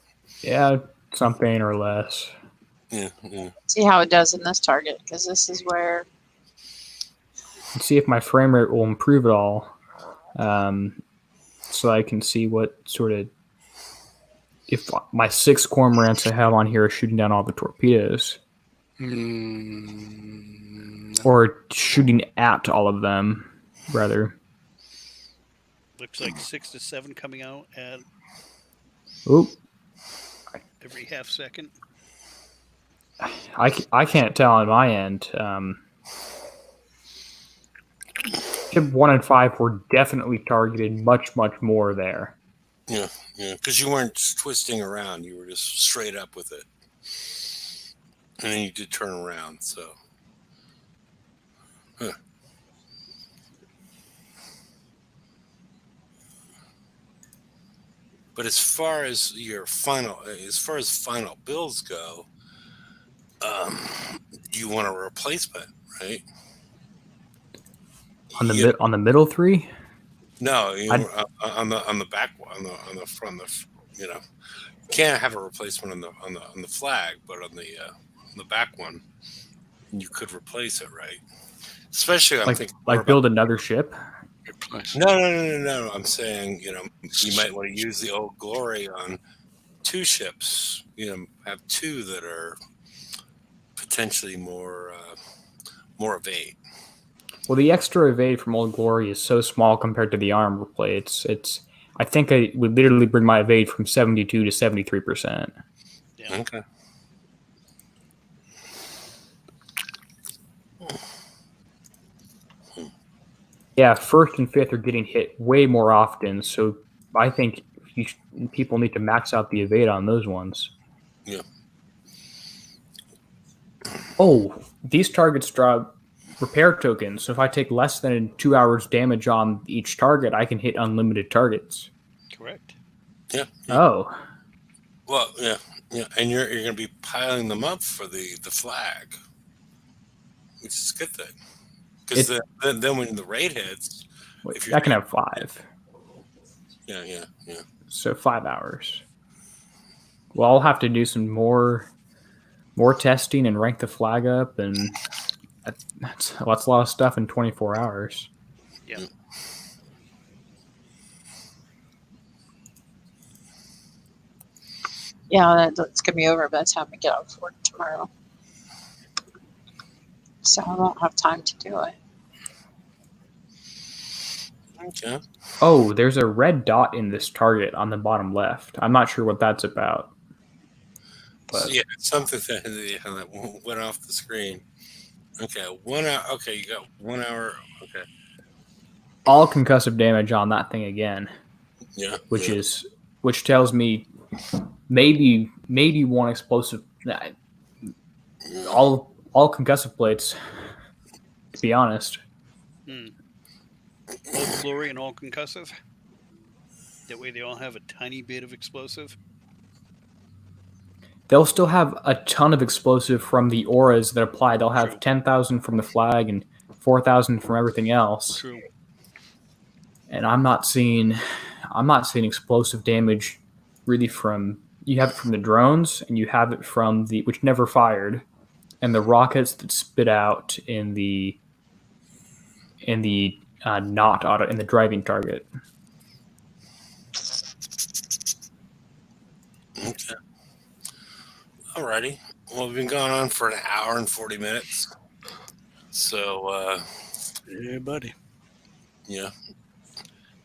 Yeah, something or less. Yeah. See how it does in this target, because this is where. Let's see if my frame rate will improve at all, so I can see what sort of. If my 6 cormorants I have on here are shooting down all the torpedoes. Or shooting at all of them, rather. Looks like 6 to 7 coming out at every half second. I can't tell on my end. Ship 1 and 5 were definitely targeted much more there. Yeah, because you weren't twisting around; you were just straight up with it, and then you did turn around. So, But as far as final bills go, you want a replacement, right? On the middle three. No, I'd- on the back on the front you can't have a replacement on the flag, but on the back one you could replace it, right? Especially I'm thinking more about, build another ship. Replace. no. I'm saying you might want to use the Old Glory on 2 ships. Have 2 that are potentially more of 8. Well, the extra evade from Old Glory is so small compared to the armor plate. It's. I think I would literally bring my evade from 72 to 73%. Yeah. Okay. Yeah, first and fifth are getting hit way more often, so I think people need to max out the evade on those ones. Yeah. Oh, these targets drop repair tokens, so if I take less than 2 hours damage on each target, I can hit unlimited targets. Correct. Yeah. Oh, Well, yeah, and you're going to be piling them up for the flag, which is a good thing. Because then when the raid hits, wait, if you're I can have 5. yeah. So 5 hours. Well, I'll have to do some more testing and rank the flag up, and that's a lot of stuff in 24 hours. Yeah. Yeah, that's gonna be over by the time we get off work tomorrow. So I won't have time to do it. Okay. Oh, there's a red dot in this target on the bottom left. I'm not sure what that's about. But So, yeah, it's something that went off the screen. Okay, 1 hour. Okay, you got 1 hour. Okay. all concussive damage on that thing again, Yeah. which tells me maybe one explosive. All concussive plates. To be honest, All glory and all concussive. That way, they all have a tiny bit of explosive. they'll still have a ton of explosive from the auras that apply. They'll have True. 10,000 from the flag and 4,000 from everything else. True. And I'm not seeing explosive damage really from. You have it from the drones, and you have it from the which never fired, and the rockets that spit out in the not auto in the driving target. Okay. Alrighty. Well, we've been going on for an hour and 40 minutes. So, Yeah, buddy. yeah.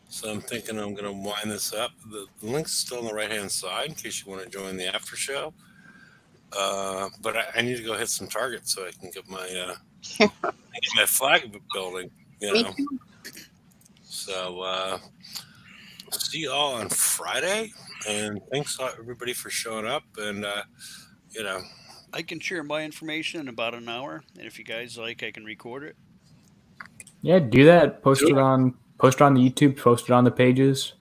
So I'm thinking I'm going to wind this up. The link's still on the right-hand side in case you want to join the after show. But I need to go hit some targets so I can get my flag building. Me too. So see you all on Friday, and thanks everybody for showing up. And I can share my information in about an hour, and if you guys like, I can record it. Yeah, do that. Post it on the YouTube. Post it on the pages.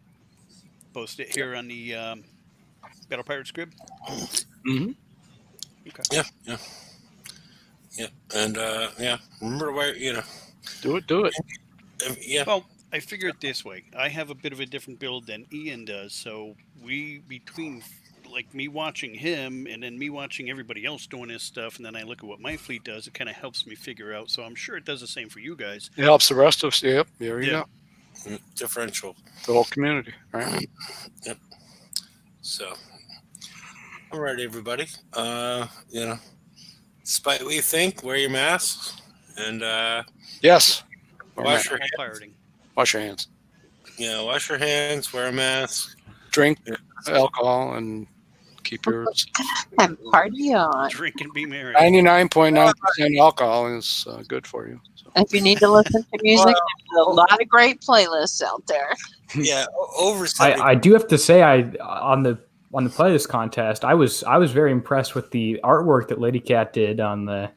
Post it here on the Battle Pirates Crib. Mm-hmm. Okay. Yeah. And remember where Do it. yeah. Well, I figure it this way. I have a bit of a different build than Ian does, so between like me watching him and then me watching everybody else doing this stuff, and then I look at what my fleet does, it kind of helps me figure out. So I'm sure it does the same for you guys. It helps the rest of us. Yep. There you Yeah. go. Differential. The whole community. Right. Yep. So, all right, everybody. Despite what you think, wear your masks and Yes. wash All your hands. pirating. Wash your hands. Yeah, wash your hands. Wear a mask. Drink Yeah. alcohol and keep your And party on. Drink and be merry. 99.9% alcohol is good for you. So. If you need to listen to music, there's a lot of great playlists out there. Yeah, over 70. I do have to say, on the playlist contest, I was very impressed with the artwork that Lady Cat did on the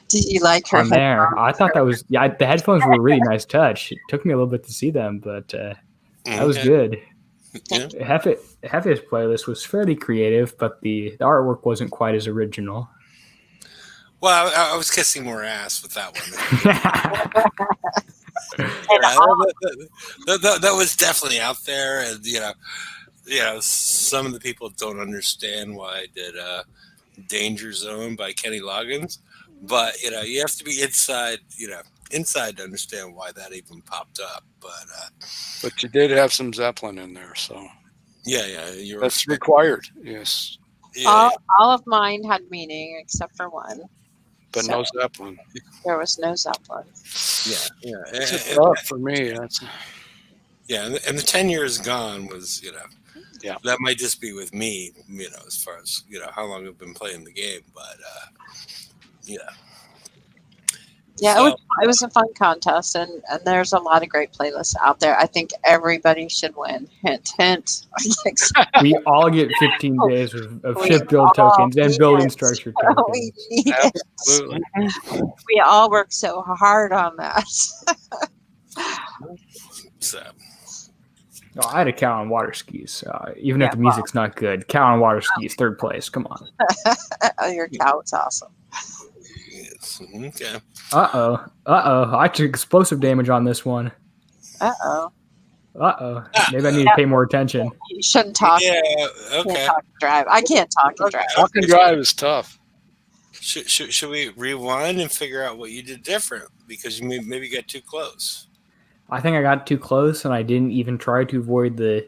Did you like her on there. headphones? I thought that was the headphones were a really nice touch. It took me a little bit to see them, but that was Yeah. good. Yeah. Hefe's playlist was fairly creative, but the artwork wasn't quite as original. Well, I was kissing more ass with that one. And That was definitely out there, and some of the people don't understand why I did "Danger Zone" by Kenny Loggins, but you have to be inside to understand why that even popped up. But you did have some Zeppelin in there, so you're that's required. Yes, all of mine had meaning except for one. but no Zeppelin. There was no Zeppelin. It's tough for me. That's and the 10 years gone was Yeah. that might just be with me, as far as how long I've been playing the game, but Yeah, it was a fun contest, and there's a lot of great playlists out there. I think everybody should win. Hint, hint. We all get 15 days of We ship build all tokens and need building it. structure We tokens. need it. absolutely. We all work so hard on that. so No, I had a cow on water skis. Even if the music's not good, cow on water skis, third place. Come on. Your cow is awesome. yes. Okay. I took explosive damage on this one. Uh-oh. Maybe I need to pay more attention. You shouldn't talk. Yeah. You Okay. can't talk and drive. I can't talk and drive. Talk and drive is tough. Should we rewind and figure out what you did different because you maybe got too close? I think I got too close, and I didn't even try to avoid the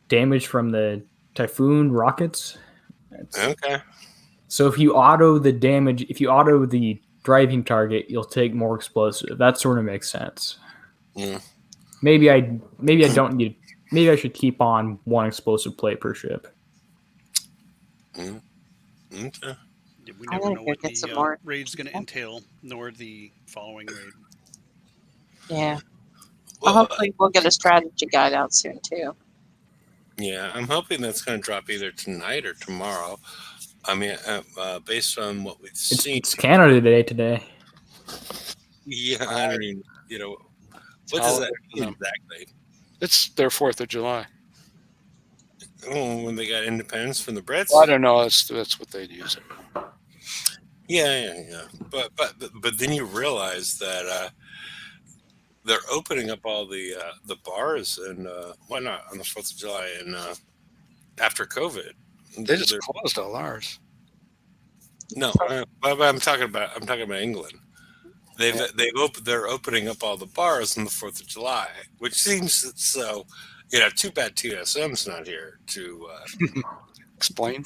damage from the Typhoon rockets. Okay. So if you auto the damage, if you auto the driving target, you'll take more explosive. That sort of makes sense. Yeah. Maybe I don't need. Maybe I should keep on one explosive plate per ship. Okay. We I never gotta know go what get some the more. raid's going to entail, nor the following raid. Yeah. Well, Hopefully we'll get a strategy guide out soon too. yeah, I'm hoping that's going to drop either tonight or tomorrow. I mean, based on what we've seen. It's Canada Day today. Yeah, I don't even. What does that mean exactly? It's their 4th of July. Oh, when they got independence from the Brits. Well, I don't know. That's what they'd use it. Yeah. But then you realize that they're opening up all the bars and whatnot on the 4th of July and after COVID. They just closed all ours. No, but I'm talking about England. They're opening up all the bars on the 4th of July, which seems so. Too bad TSM's not here to Explain.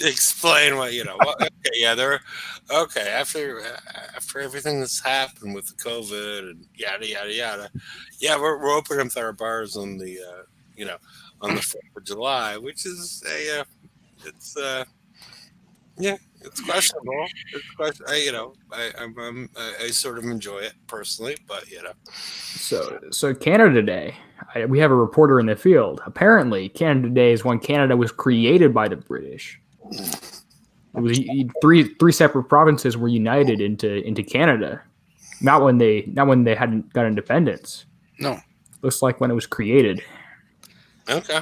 explain what Well, okay, yeah, they're okay after everything that's happened with the COVID and yada yada yada. Yeah, we're opening up our bars on the on the 4th of July, which is it's questionable. It's questionable. I sort of enjoy it personally, but So Canada Day, we have a reporter in the field. Apparently, Canada Day is when Canada was created by the British. It was three separate provinces were united into Canada. Not when they hadn't got independence. No. Looks like when it was created. Okay.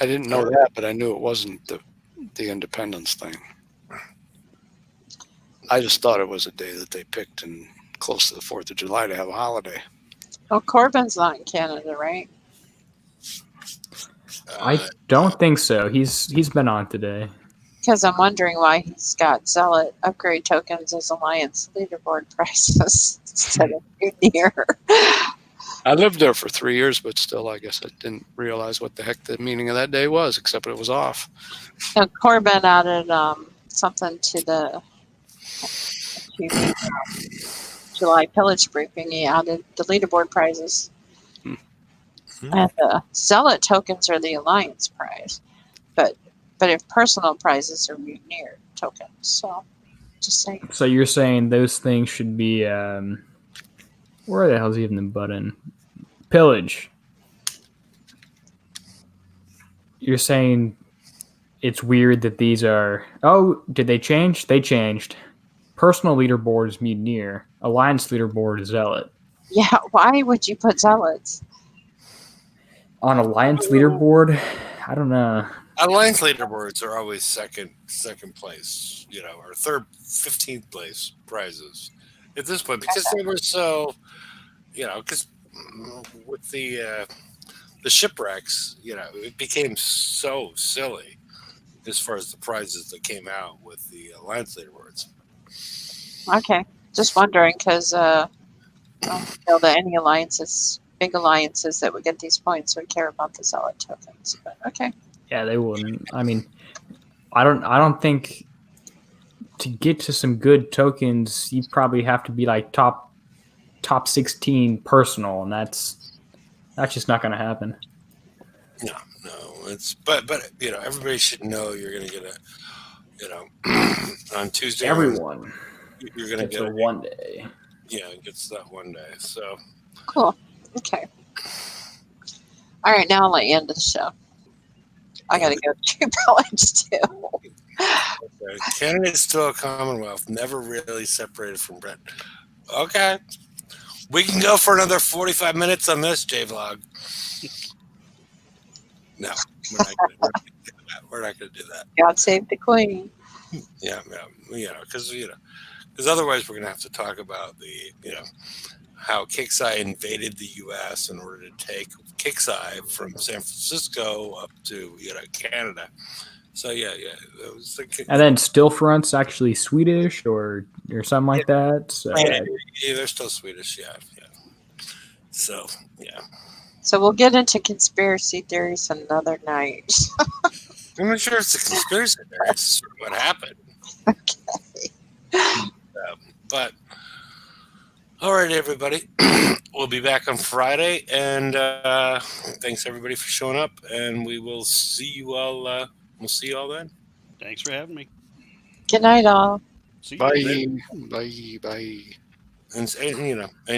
I didn't know that, but I knew it wasn't the independence thing. I just thought it was a day that they picked and close to the 4th of July to have a holiday. Well, Corbin's not in Canada, right? I don't think so. He's been on today. Because I'm wondering why he's got Zealot upgrade tokens as Alliance leaderboard prices instead of near. I lived there for 3 years, but still, I guess I didn't realize what the heck the meaning of that day was, except it was off. So Corbin added something to the July Pillage briefing. He added the leaderboard prizes. And the Zealot tokens are the Alliance prize. But if personal prizes are near tokens. So just saying. So you're saying those things should be where the hell's even the button? Pillage. You're saying it's weird that these are... Oh, did they change? They changed. Personal leaderboard is Mutineer. Alliance leaderboard is Zealot. Yeah, why would you put Zealots? On Alliance leaderboard, I don't know. Alliance leaderboards are always second place, or third, 15th place prizes at this point because they were so, because with the shipwrecks, it became so silly as far as the prizes that came out with the Alliance leaderboards. Okay, just wondering because I don't feel that any big alliances that would get these points would care about the zealot tokens. But okay. Yeah, they wouldn't. I mean, I don't think to get to some good tokens, you probably have to be like top 16 personal, and that's just not going to happen. No, it's but everybody should know you're going to get on Tuesday. Everyone, you're going to get a one day. Yeah, it gets that one day. So cool. Okay. All right, now I'll let you end the show. I got to go to Pillage too. Okay. Canada's still a Commonwealth, never really separated from Britain. Okay. We can go for another 45 minutes on this, J-Vlog. No, we're not going to do that. God save the Queen. Yeah, because otherwise we're going to have to talk about how Kixeye invaded the U.S. in order to take Kixeye from San Francisco up to Canada. So yeah, it was and then Stillfront's actually Swedish or something like that. So yeah, they're still Swedish. Yeah. So yeah. So we'll get into conspiracy theories another night. I'm not sure it's a conspiracy theory. It's sort of what happened. Okay. But all right, everybody. We'll be back on Friday, and thanks everybody for showing up. And we will see you all. We'll see you all then. Thanks for having me. Good night, all. See you. Bye. And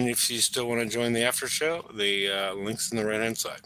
if you still want to join the after show, the link's in the right hand side.